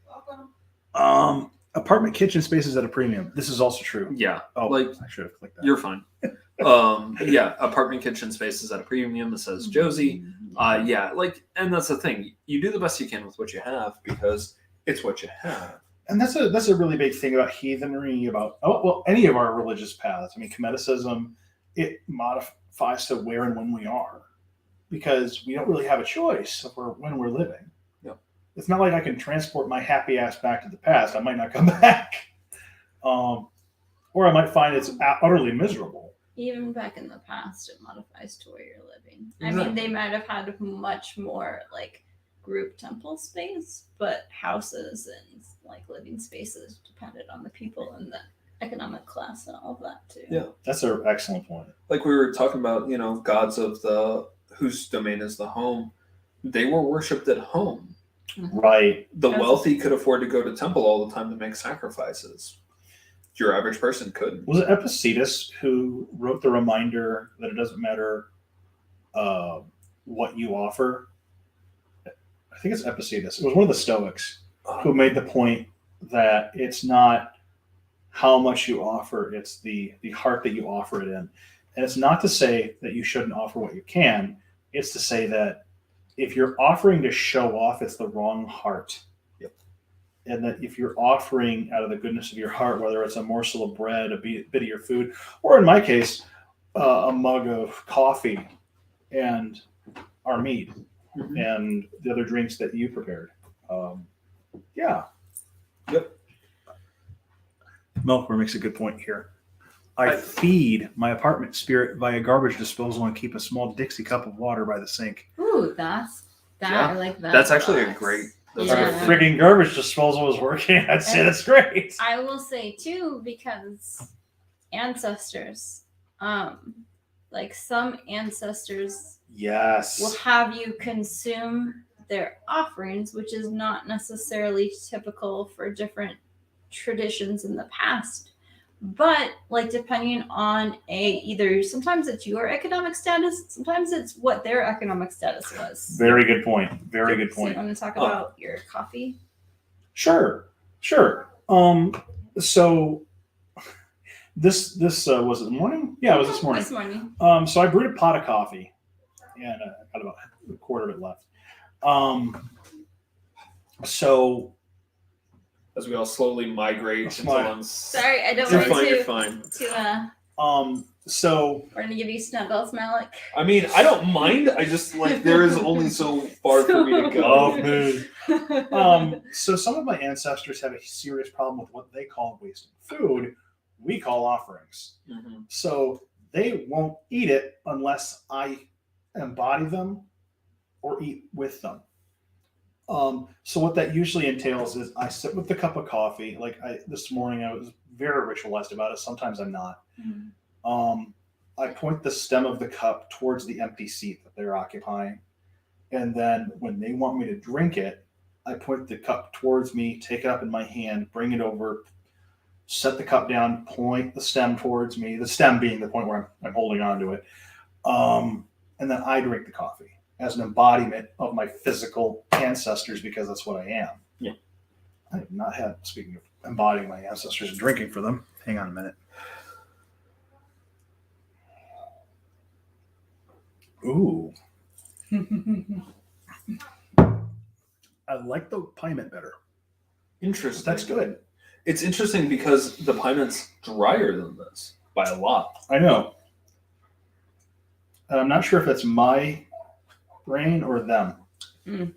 Welcome. Apartment kitchen spaces at a premium. This is also true. Yeah, Oh, like I should have clicked that. you're fine. Yeah, apartment kitchen spaces at a premium. It says Josie. Yeah, and that's the thing. You do the best you can with what you have because it's what you have. And that's a really big thing about heathenry, about any of our religious paths. I mean, Cometicism, it modifies to where and when we are, because we don't really have a choice of when we're living. Yeah. It's not like I can transport my happy ass back to the past. I might not come back, or I might find it's utterly miserable. Even back in the past, it modifies to where you're living. I Exactly. mean, they might have had much more group temple space, but houses and living spaces depended on the people and the economic class and all of that too. Yeah. That's an excellent point. Like we were talking about, gods of whose domain is the home. They were worshipped at home. Right. The That's- wealthy could afford to go to temple all the time to make sacrifices. Your average person couldn't. Was it Epictetus who wrote the reminder that it doesn't matter what you offer? I think it's Epictetus. It was one of the Stoics who made the point that it's not how much you offer, it's the heart that you offer it in. And it's not to say that you shouldn't offer what you can. It's to say that if you're offering to show off, it's the wrong heart. Yep. And that if you're offering out of the goodness of your heart, whether it's a morsel of bread, a bit of your food, or in my case, a mug of coffee and our meat and the other drinks that you prepared. Yeah. Yep. Milkworm makes a good point here. I feed my apartment spirit via garbage disposal and keep a small Dixie cup of water by the sink. Ooh, Yeah. I like that. That's actually a thought. great. If Yeah. a frigging garbage disposal was working, I'd say that's great. I will say too, because ancestors, some ancestors will Yes. have you consume their offerings, which is not necessarily typical for different traditions in the past. But depending on either sometimes it's your economic status, sometimes it's what their economic status was. Very good point. Very good So you point. want to talk about your coffee? Sure. So this was it the morning? Yeah, it was this morning. This morning. So I brewed a pot of coffee, and I got about a quarter of it left. So As we all slowly migrate That's into fine. lunch. Sorry, I don't You're want fine. You're to. fine. So We're gonna give you snugglers, Malik. I mean, I don't mind. I just there is only so far for me to go. so some of my ancestors have a serious problem with what they call wasted food. We call offerings. Mhm. So they won't eat it unless I embody them or eat with them. So what that usually entails is I sit with the cup of coffee. This morning, I was very ritualized about it. Sometimes I'm not. I point the stem of the cup towards the empty seat that they're occupying. And then when they want me to drink it, I point the cup towards me, take it up in my hand, bring it over, set the cup down, point the stem towards me, the stem being the point where I'm holding on to it. And then I drink the coffee as an embodiment of my physical ancestors, because that's what I am. Yeah. I have not had, speaking of embodying my ancestors and drinking for them. Hang on a minute. Ooh. I like the pie mint better. Interesting. That's good. It's interesting because the pie mint's drier than this by a lot. I know. And I'm not sure if it's my brain or them. And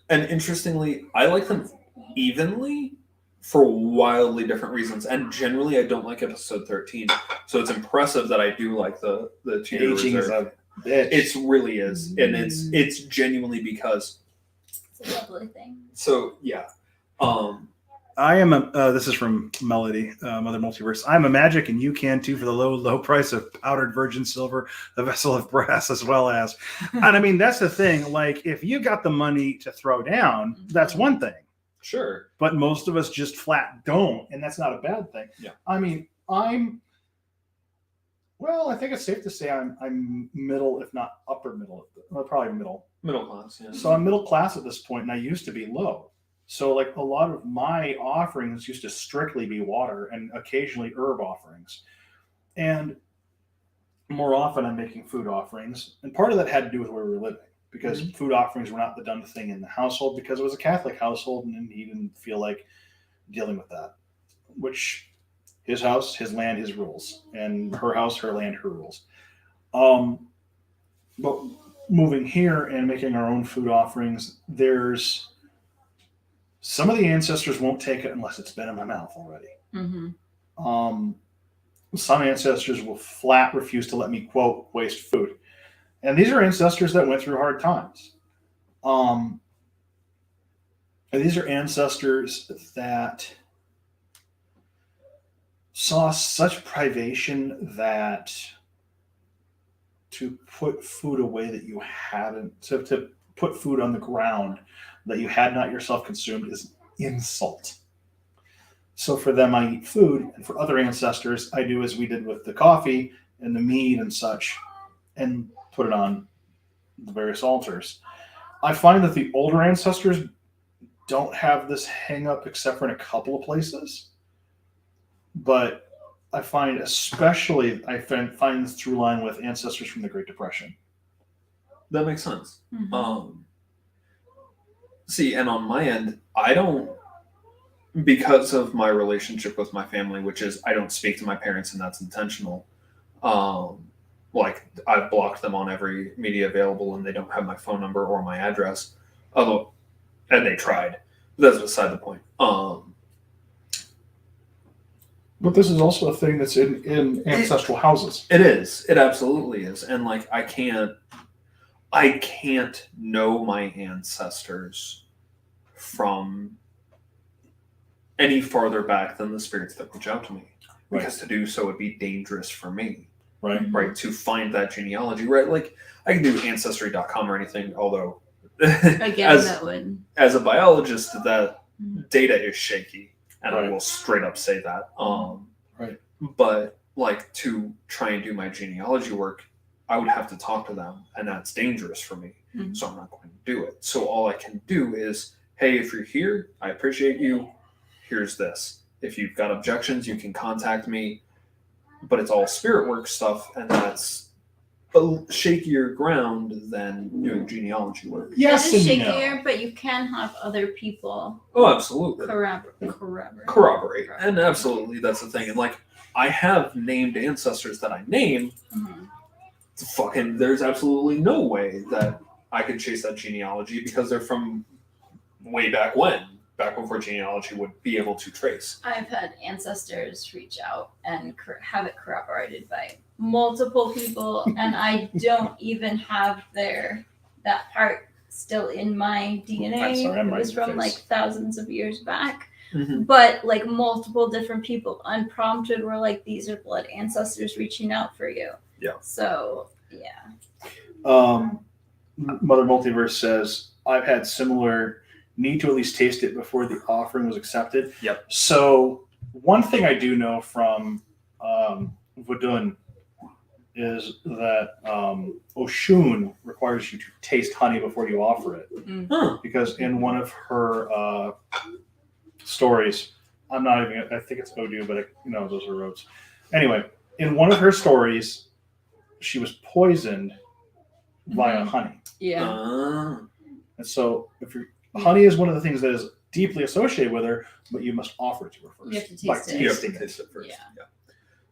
interestingly, I like them evenly, for wildly different reasons. And generally, I don't like episode 13. So it's impressive that I do like the Cheetah Aging is Reserve. a bitch. It really is, and it's genuinely because. It's a lovely thing. So yeah, I am a. This is from Melody, Mother Multiverse. I'm a magic, and you can too for the low price of powdered virgin silver, a vessel of brass, as well as. And I mean, that's the thing. Like, if you got the money to throw down, that's one thing. sure. But most of us just flat don't, and that's not a bad thing. Yeah. I mean, well, I think it's safe to say I'm middle, if not upper middle. Well, probably middle. Middle class, yeah. So I'm middle class at this point, and I used to be low. So like a lot of my offerings used to strictly be water and occasionally herb offerings. And more often I'm making food offerings. And part of that had to do with where we were living, because food offerings were not the done thing in the household, because it was a Catholic household and he didn't feel like dealing with that. Which, his house, his land, his rules. And her house, her land, her rules. But moving here and making our own food offerings, there's some of the ancestors won't take it unless it's been in my mouth already. Mm-hmm. Some ancestors will flat refuse to let me, quote, waste food. And these are ancestors that went through hard times. And these are ancestors that saw such privation that to put food away that you hadn't, to put food on the ground that you had not yourself consumed is insult. So for them, I eat food, and for other ancestors, I do as we did with the coffee and the meat and such, and put it on the various altars. I find that the older ancestors don't have this hang up except for in a couple of places. But I find especially, I find this through line with ancestors from the Great Depression. That makes sense. Mm-hmm. See, and on my end, I don't, because of my relationship with my family, which is I don't speak to my parents, and that's intentional. Like, I've blocked them on every media available, and they don't have my phone number or my address. Although, and they tried. But that's beside the point. But this is also a thing that's in ancestral houses. It is. It absolutely is. And like, I can't know my ancestors from any farther back than the spirits that reach out to me. Right. Because to do so would be dangerous for me. Right. Right. To find that genealogy. Right. Like, I can do ancestry.com or anything, although Again, that would. as a biologist, that data is shaky. And Right. I will straight up say that. Right. But like, to try and do my genealogy work, I would have to talk to them, and that's dangerous for me. Mhm. So I'm not going to do it. So all I can do is, hey, if you're here, I appreciate you. Here's this. If you've got objections, you can contact me. But it's all spirit work stuff, and that's a shakier ground than doing genealogy work. Yes That is and no. shakier, but you can have other people Oh, absolutely. corroborate. And absolutely, that's the thing. And like, I have named ancestors that I name. Mhm. There's absolutely no way that I could chase that genealogy because they're from way back when, back before genealogy would be able to trace. I've had ancestors reach out and have it corroborated by multiple people, and I don't even have that part still in my DNA. I'm sorry, I'm it right was in your from like face. thousands of years back. Mm-hmm. But like multiple different people unprompted were like, these are blood ancestors reaching out for you. Yeah. So yeah. Mother Multiverse says, I've had similar need to at least taste it before the offering was accepted. Yep. So one thing I do know from Vodun is that Oshun requires you to taste honey before you offer it. Huh. Because in one of her stories, I think it's Odu, but those are roads. Anyway, in one of her stories, she was poisoned via honey. Yeah. And so honey is one of the things that is deeply associated with her, but you must offer it to her first. You have to by taste it. You have to tasting taste it first. Yeah.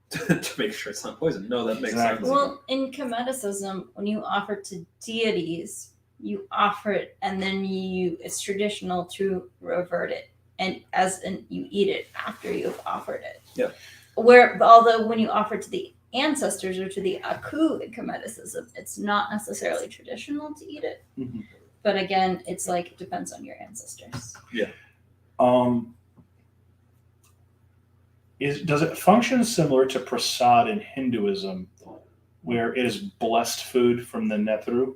To make sure it's not poison. No, that makes Exactly. sense. Well, in Kemeticism, when you offer to deities, you offer it and then it's traditional to revert it and you eat it after you've offered it. Yeah. Although when you offer to the ancestors or to the Aku in Kemeticism, it's not necessarily traditional to eat it. Mhm. But again, it's like it depends on your ancestors. Does it function similar to prasad in Hinduism, where it is blessed food from the netru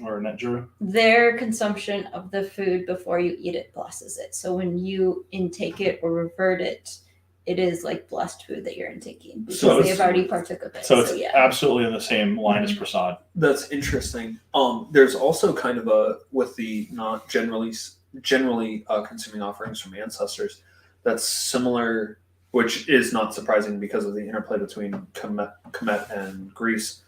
or netjuru? Their consumption of the food before you eat it blesses it. So when you intake it or revert it, it is like blessed food that you're intaking because So they have already partook of it. So it's yeah. absolutely in the same line as prasad. That's interesting. There's also kind of a, with the not generally consuming offerings from ancestors, that's similar, which is not surprising because of the interplay between Kemet and Greece,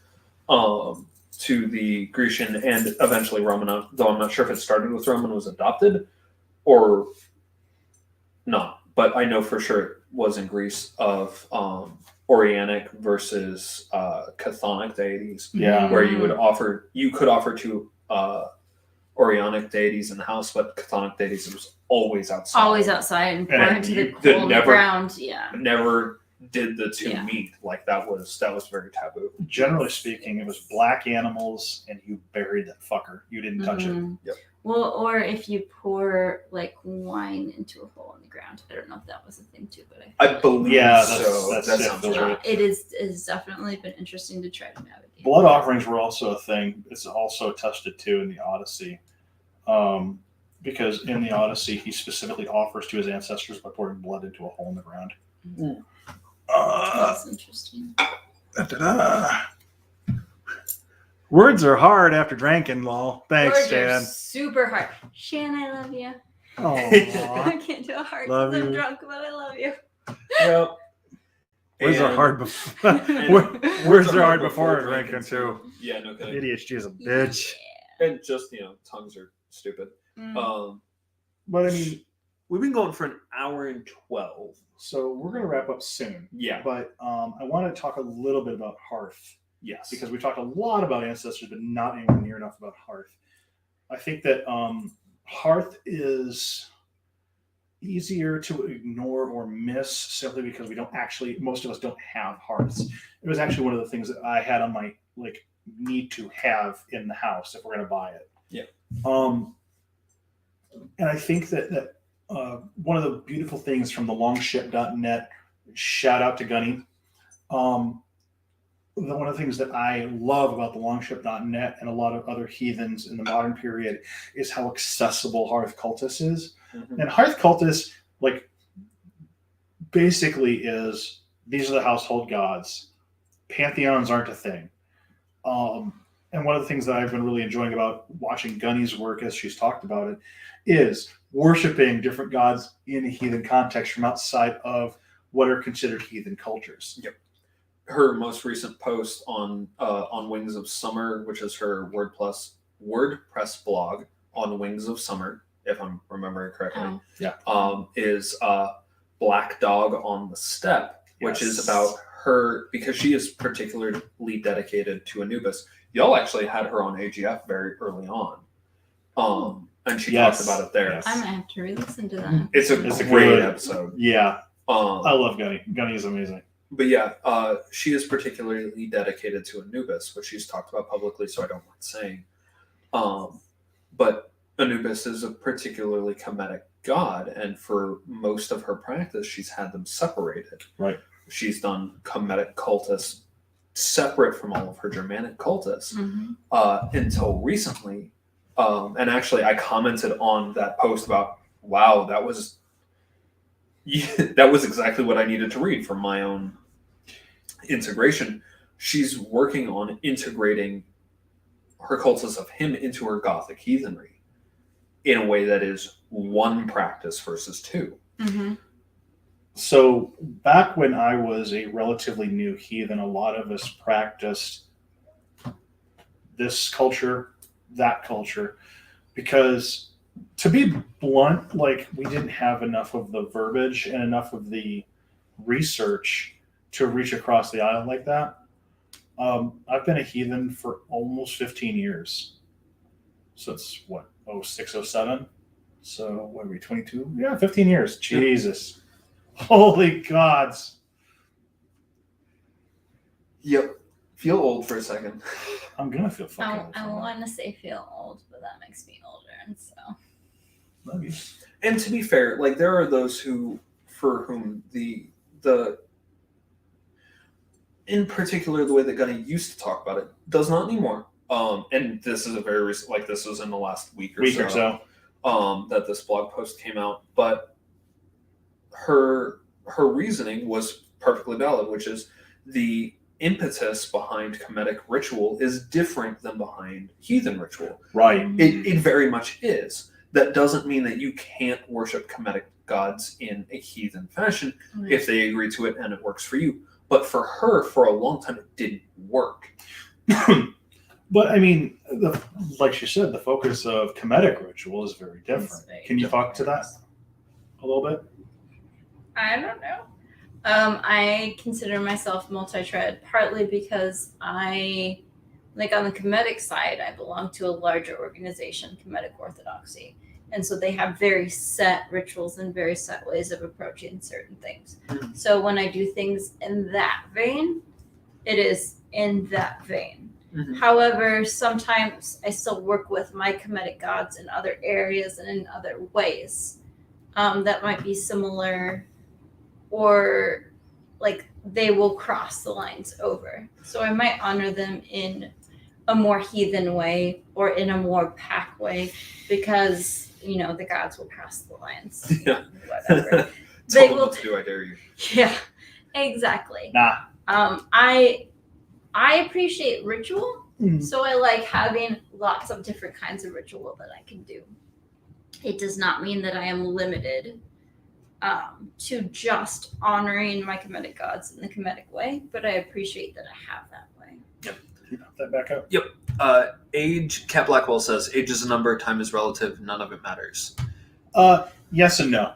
to the Grecian and eventually Roman, though I'm not sure if it started with Roman, was adopted or not, but I know for sure it was in Greece, of Orianic versus Chthonic deities, Yeah. where you could offer to Orianic deities in the house, but Chthonic deities, it was always outside. Always outside and pour And into the you hole in the never- ground. Yeah. Never did the two Yeah. meet. Like that was very taboo. Generally speaking, it was black animals, and you buried that fucker. You didn't touch it. Mhm. Yep. Well, or if you pour like wine into a hole in the ground. I don't know if that was a thing too, but I believe Yeah, so. that's That it. sounds Those right. are- it is definitely been interesting to try to navigate. Blood offerings were also a thing. It's also attested to in the Odyssey, because in the Odyssey he specifically offers to his ancestors by pouring blood into a hole in the ground. That's interesting. Words are hard after drinking, lol. Thanks, Words are Stan. super hard. Shan, I love you. Aw. I can't do a heart Love because I'm you. drunk, but I love you. Yep. Words are And- hard before. Words are hard before drinking too. Yeah, no kidding. ADHD is a bitch. And just tongues are stupid. Mm. But I mean, We've been going for an hour and 12. so we're going to wrap up soon. Yeah. But I want to talk a little bit about Hearth, Yes. because we talked a lot about ancestors, but not anywhere near enough about Hearth. I think that Hearth is easier to ignore or miss simply because most of us don't have hearths. It was actually one of the things that I had on my need to have in the house if we're going to buy it. Yeah. And I think that one of the beautiful things from the longship.net, shout out to Gunny, one of the things that I love about the longship.net and a lot of other heathens in the modern period is how accessible Hearth Cultists is. Mhm. And Hearth Cultists, basically is, these are the household gods. Pantheons aren't a thing. And one of the things that I've been really enjoying about watching Gunny's work as she's talked about it is worshiping different gods in a heathen context from outside of what are considered heathen cultures. Yep. Her most recent post on Wings of Summer, which is her WordPress blog on Wings of Summer, if I'm remembering correctly, is Black Dog on the Steppe, which is about her, because she is particularly dedicated to Anubis. Y'all actually had her on AGF very early on, and she talked about it there. Yes. I'm gonna have to re-listen to that. It's a It's a great good- episode. Yeah, I love Gunny. Gunny is amazing. But yeah, she is particularly dedicated to Anubis, which she's talked about publicly, so I don't mind saying. But Anubis is a particularly Kemetic god, and for most of her practice, she's had them separated. Right. She's done Kemetic cultists separate from all of her Germanic cultists Mhm. until recently. And actually, I commented on that post about, wow, that was exactly what I needed to read for my own integration. She's working on integrating her cultists of him into her Gothic heathenry in a way that is one practice versus two. Mhm. So back when I was a relatively new heathen, a lot of us practiced this culture, that culture, because to be blunt, we didn't have enough of the verbiage and enough of the research to reach across the aisle like that. I've been a heathen for almost 15 years. So it's 06, 07. So what are we, 22? Yeah, 15 years. Jesus. Holy gods. Yep. Feel old for a second. I'm going to feel fucking old. I want to say feel old, but that makes me older, and so. Love you. And to be fair, like there are those for whom the in particular the way that Gunny used to talk about it does not anymore. And this is a very recent, like this was in the last week or so. That this blog post came out, but her reasoning was perfectly valid, which is the impetus behind Kemetic ritual is different than behind heathen ritual. Right. It very much is. That doesn't mean that you can't worship Kemetic gods in a heathen fashion if they agree to it and it works for you. But for her, for a long time, it didn't work. But I mean, like she said, the focus of Kemetic ritual is very different. Can you talk to that a little bit? I don't know. I consider myself multi-tread partly because I, like on the Kemetic side, I belong to a larger organization, Kemetic Orthodoxy. And so they have very set rituals and very set ways of approaching certain things. Mhm. So when I do things in that vein, it is in that vein. Mhm. However, sometimes I still work with my Kemetic gods in other areas and in other ways that might be similar, or like they will cross the lines over. So I might honor them in a more heathen way or in a more pack way because, you know, the gods will cross the lines. Yeah. Whatever. Tell They them will what to do, I dare you. Yeah, exactly. Nah. I appreciate ritual, Mhm. so I like having lots of different kinds of ritual that I can do. It does not mean that I am limited to just honoring my Kemetic gods in the Kemetic way, but I appreciate that I have that way. Can you put that back up? Age, Cat Blackwell says, age is a number, time is relative, none of it matters. Yes and no.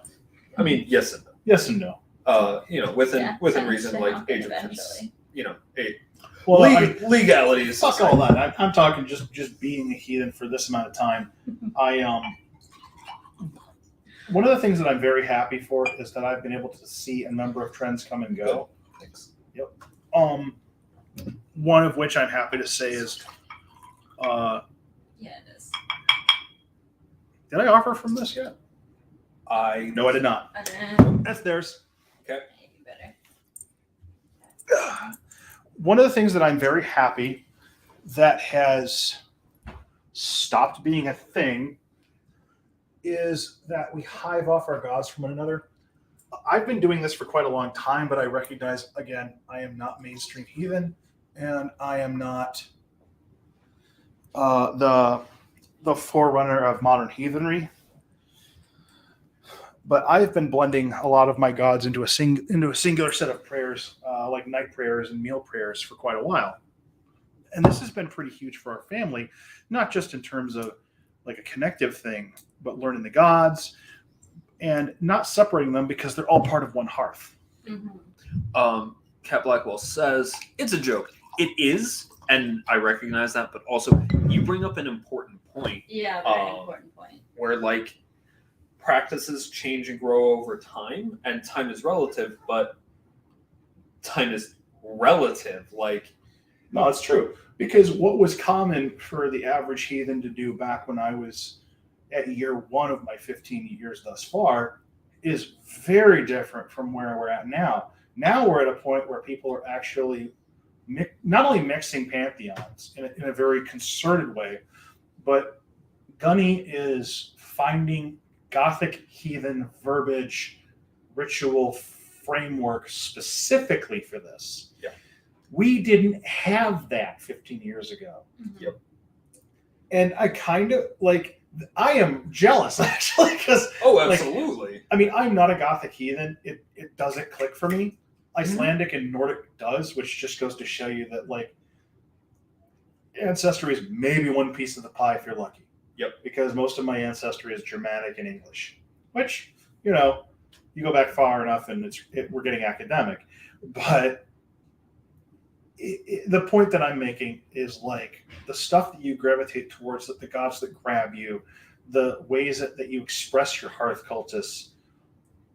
I mean, yes and no. Yes and no. Within tends reason, to like happen age of eventually. Well, legalities. fuck all that. I'm talking just being a heathen for this amount of time. One of the things that I'm very happy for is that I've been able to see a number of trends come and go. Thanks. One of which I'm happy to say is, Yeah, it is. did I offer from this yet? No, I did not. That's theirs. You better. One of the things that I'm very happy that has stopped being a thing is that we hive off our gods from one another. I've been doing this for quite a long time, but I recognize, again, I am not mainstream heathen, and I am not the forerunner of modern heathenry. But I've been blending a lot of my gods into a singular set of prayers, like night prayers and meal prayers, for quite a while. And this has been pretty huge for our family, not just in terms of like a connective thing, but learning the gods and not separating them because they're all part of one hearth. Mm-hmm. Cat Blackwell says, it's a joke. It is, and I recognize that, but also you bring up an important point. Yeah, very important point. Where like practices change and grow over time, and time is relative, but time is relative. Like, No, it's true. Because what was common for the average heathen to do back when I was at year one of my 15 years thus far is very different from where we're at now. Now we're at a point where people are actually not only mixing pantheons in a very concerted way, but Gunny is finding Gothic heathen verbiage, ritual framework specifically for this. Yeah. We didn't have that 15 years ago. Mm-hmm. Yep. And I kind of I am jealous actually because absolutely. I mean, I'm not a Gothic heathen. It doesn't click for me. Icelandic and Nordic does, which just goes to show you that like ancestry is maybe one piece of the pie if you're lucky. Yep. Because most of my ancestry is Germanic and English, which, you know, you go back far enough and we're getting academic. But the point that I'm making is like the stuff that you gravitate towards, that the gods that grab you, the ways that you express your Hearth Cultists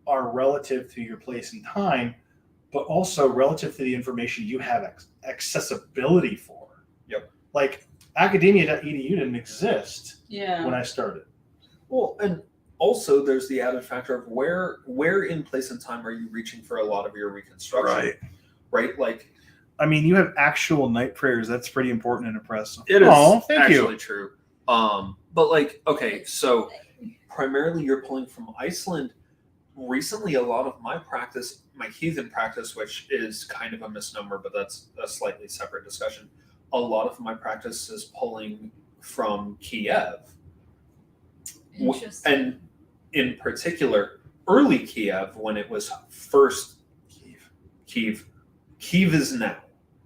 are relative to your place and time, but also relative to the information you have accessibility for. Yep. Like academia.edu didn't exist Yeah. when I started. Well, and also there's the added factor of where in place and time are you reaching for a lot of your reconstruction? Right? Like, I mean, you have actual night prayers. That's pretty important and impressive. it is Thank you. actually true. But like, okay, so primarily you're pulling from Iceland. Recently, a lot of my practice, my heathen practice, which is kind of a misnomer, but that's a slightly separate discussion. A lot of my practice is pulling from Kiev. Interesting. And in particular, early Kiev, when it was first Kiev is now,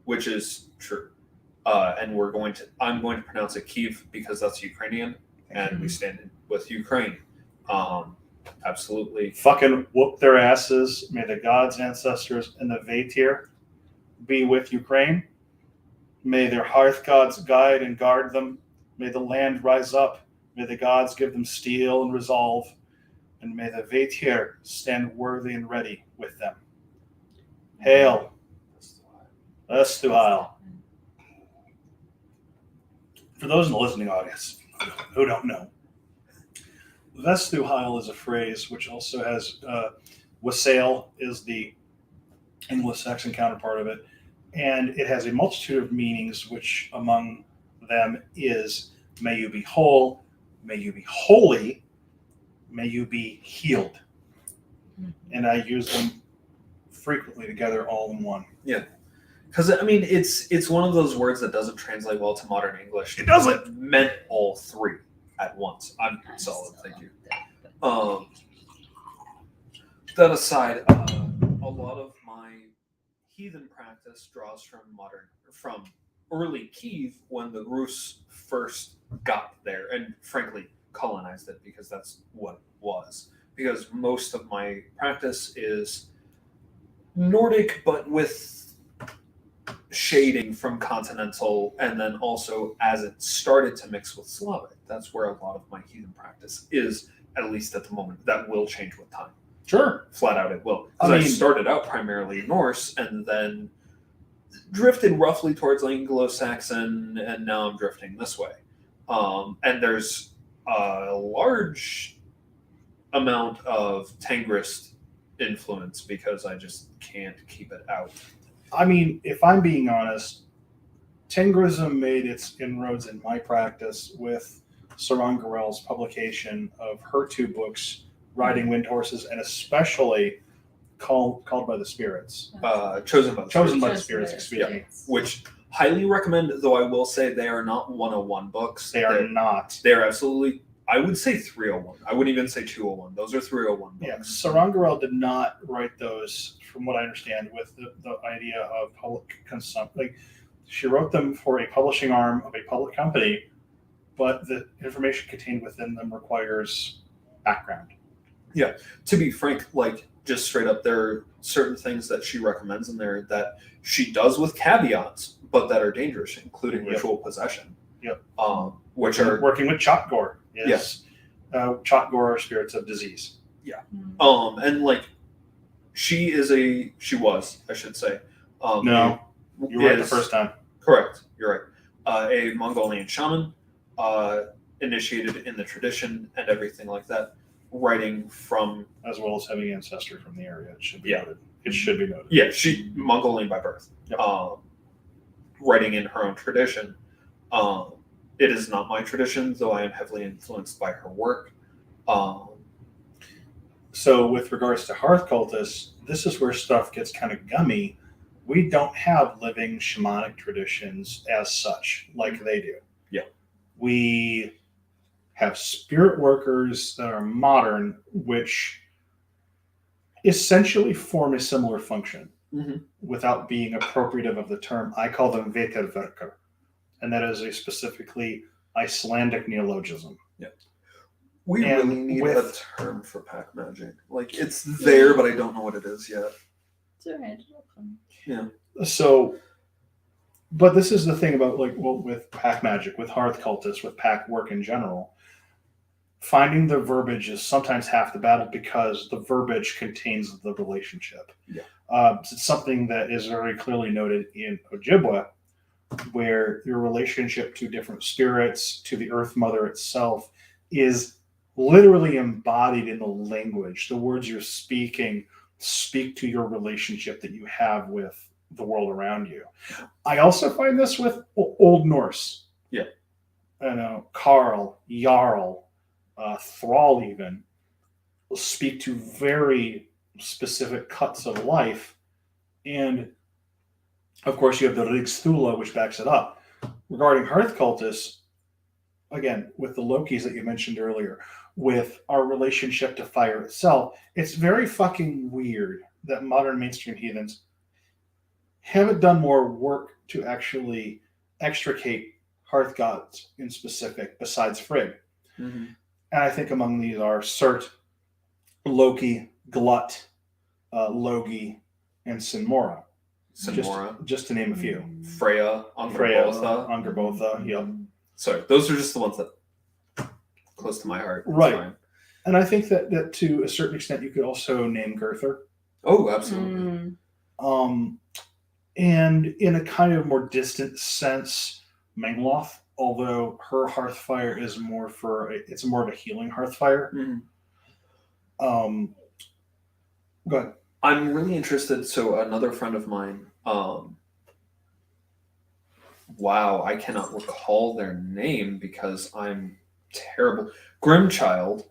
which is true. And I'm going to pronounce it Kiev because that's Ukrainian, and we stand with Ukraine. Absolutely. Fucking whoop their asses. May the gods, ancestors, and the Vatir be with Ukraine. May their hearth gods guide and guard them. May the land rise up. May the gods give them steel and resolve. And may the Vatir stand worthy and ready with them. Hail. Vestuhail. For those in the listening audience who don't know, Vestuhail is a phrase which also has wassail is the Anglo-Saxon counterpart of it, and it has a multitude of meanings, which among them is may you be whole, may you be holy, may you be healed. And I use them frequently together all in one. Yeah. Because, I mean, it's one of those words that doesn't translate well to modern English. It doesn't. It meant all three at once. I'm solid, thank you. That aside, a lot of my heathen practice draws from early Kiev when the Rus first got there and frankly colonized it, because that's what it was. Because most of my practice is Nordic, but with shading from continental, and then also as it started to mix with Slavic, that's where a lot of my heathen practice is, at least at the moment. That will change with time. Sure. Flat out it will. Because I started out primarily Norse and then drifted roughly towards Anglo-Saxon, and now I'm drifting this way. And there's a large amount of Tangrist influence because I just can't keep it out. I mean, if I'm being honest, Tengrism made its inroads in my practice with Sarangarel's publication of her two books, Riding Wind Horses, and especially Called by the Spirits. Chosen by the Spirits, excuse me. Which highly recommend, though I will say they are not 101 books. They're not. They're absolutely, I would say 301. I wouldn't even say 201. Those are 301 books. Yeah, Sarangarel did not write those, from what I understand, with the idea of public consumption. Like, she wrote them for a publishing arm of a public company, but the information contained within them requires background. Yeah, to be frank, like, just straight up, there are certain things that she recommends in there that she does with caveats, but that are dangerous, including ritual possession. Yep. Which are working with Chotgor. Yes. Chotgor are spirits of disease. Yeah. And like, she was, I should say. No, you were right the first time. Correct. You're right. A Mongolian shaman, initiated in the tradition and everything like that, writing from, as well as having ancestry from the area. It should be noted. It should be noted. Yeah, she Mongolian by birth. Yep. Writing in her own tradition. It is not my tradition, though I am heavily influenced by her work. So with regards to Hearth Cultists, this is where stuff gets kind of gummy. We don't have living shamanic traditions as such, like they do. Yeah. We have spirit workers that are modern, which essentially form a similar function without being appropriative of the term. I call them Veterverker, and that is a specifically Icelandic neologism. Yeah. We really need a term for pack magic. Like, it's there, but I don't know what it is yet. It's all right. Yeah. So, but this is the thing about, like, well, with pack magic, with Hearth Cultists, with pack work in general, finding the verbiage is sometimes half the battle because the verbiage contains the relationship. Yeah. It's something that is very clearly noted in Ojibwe, where your relationship to different spirits, to the Earth Mother itself, is literally embodied in the language. The words you're speaking speak to your relationship that you have with the world around you. I also find this with Old Norse. Yeah. Carl, Jarl, Thrall even speak to very specific cuts of life. And of course, you have the Rigsthula, which backs it up. Regarding Hearth Cultists, again, with the Lokis that you mentioned earlier, with our relationship to fire itself, it's very fucking weird that modern mainstream heathens haven't done more work to actually extricate hearth gods in specific besides Frigg. Mm-hmm. And I think among these are Surt, Loki, Glut, Logi, and Sinmora. Sinmora. Just to name a few. Freya, Angerbotha, yep. Sorry, those are just the ones that close to my heart. That's Right. fine. And I think that to a certain extent you could also name Gerther. Oh, absolutely. And in a kind of more distant sense, Mengloth, although her hearth fire is more of a healing hearth fire. Mm-hmm. Go ahead. I'm really interested. So another friend of mine, wow, I cannot recall their name because I'm terrible. Grimchild.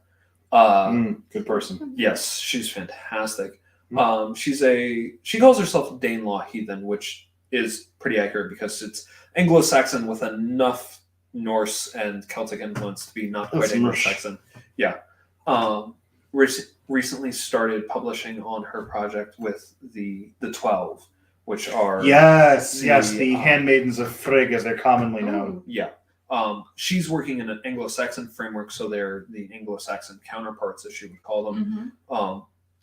Good person. Yes, she's fantastic. Mm. She calls herself Danelaw Heathen, which is pretty accurate because it's Anglo-Saxon with enough Norse and Celtic influence to be not quite That's Anglo-Saxon. Yeah. Recently started publishing on her project with the 12, which are the handmaidens of Frigg, as they're commonly known. Yeah. She's working in an Anglo-Saxon framework, so they're the Anglo-Saxon counterparts, as she would call them. Mm-hmm.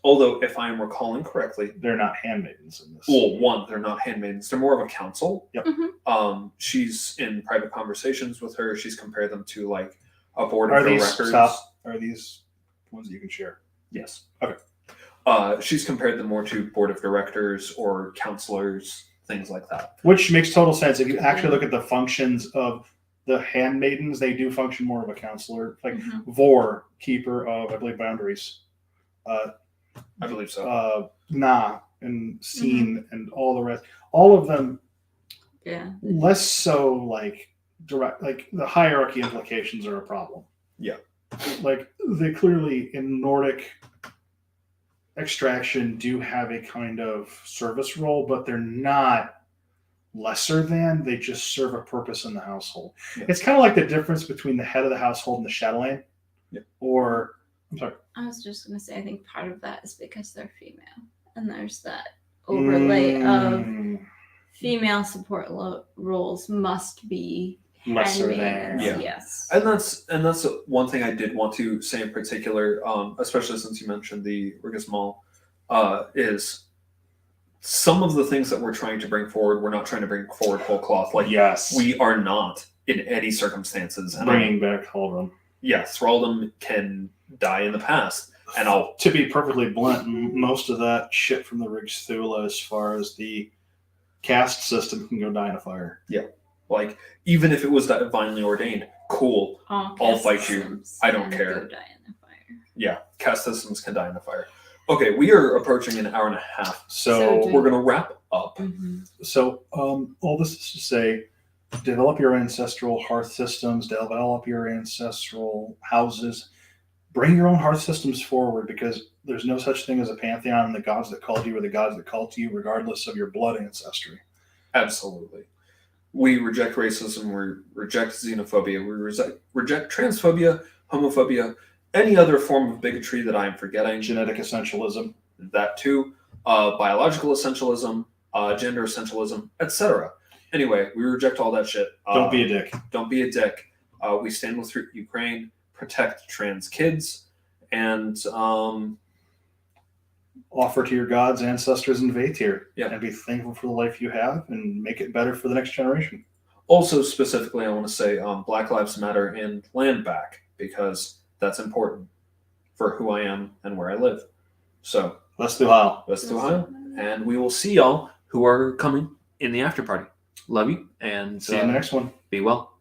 Although, if I am recalling correctly, They're not handmaidens in this. well, one, they're not handmaidens; they're more of a council. Yep. Mm-hmm. She's in private conversations with her. She's compared them to like a board Are of these directors. Are these ones that you can share? Yes. Okay. She's compared them more to board of directors or counselors, things like that. Which makes total sense. If you actually look at the functions of the handmaidens, they do function more of a counselor. Like Vor, keeper of, I believe, boundaries. I believe so. Na and Scene and all the rest. All of them Yeah. less so like direct, like the hierarchy implications are a problem. Yeah. Like they clearly in Nordic extraction do have a kind of service role, but they're not lesser than, they just serve a purpose in the household. Yeah. It's kind of like the difference between the head of the household and the chatelaine. Yeah. Or, I'm sorry. I was just going to say, I think part of that is because they're female. And there's that overlay of female support roles must be Lesser than. handmaidens. Yeah. Yes. And that's one thing I did want to say in particular, especially since you mentioned the Rigismal, is some of the things that we're trying to bring forward, we're not trying to bring forward whole cloth. Like, yes. we are not in any circumstances. And Bringing back Halram. yeah, thraldom can die in the past. And to be perfectly blunt, most of that shit from the Rigsthula, as far as the caste system, can go die in a fire. Yeah. Like, even if it was divinely ordained, cool. I'll fight you. I don't care. Go die in the fire. Yeah, caste systems can die in a fire. Okay, we are approaching an hour and a half. So We're going to wrap up. Mm-hmm. So, all this is to say, develop your ancestral hearth systems, develop your ancestral houses, bring your own hearth systems forward, because there's no such thing as a pantheon, and the gods that called you are the gods that called to you, regardless of your blood ancestry. Absolutely. We reject racism, we reject xenophobia, we reject transphobia, homophobia, any other form of bigotry that I'm forgetting. Genetic essentialism. That too. Biological essentialism, gender essentialism, etc. Anyway, we reject all that shit. Don't be a dick. Don't be a dick. We stand with Ukraine, protect trans kids, and offer to your gods, ancestors, and Vatir. Yeah. And be thankful for the life you have and make it better for the next generation. Also, specifically, I want to say Black Lives Matter and Land Back, because that's important for who I am and where I live. So Let's do how. let's do Ohio. And we will see y'all who are coming in the after party. Love you and See you in the next one. be well.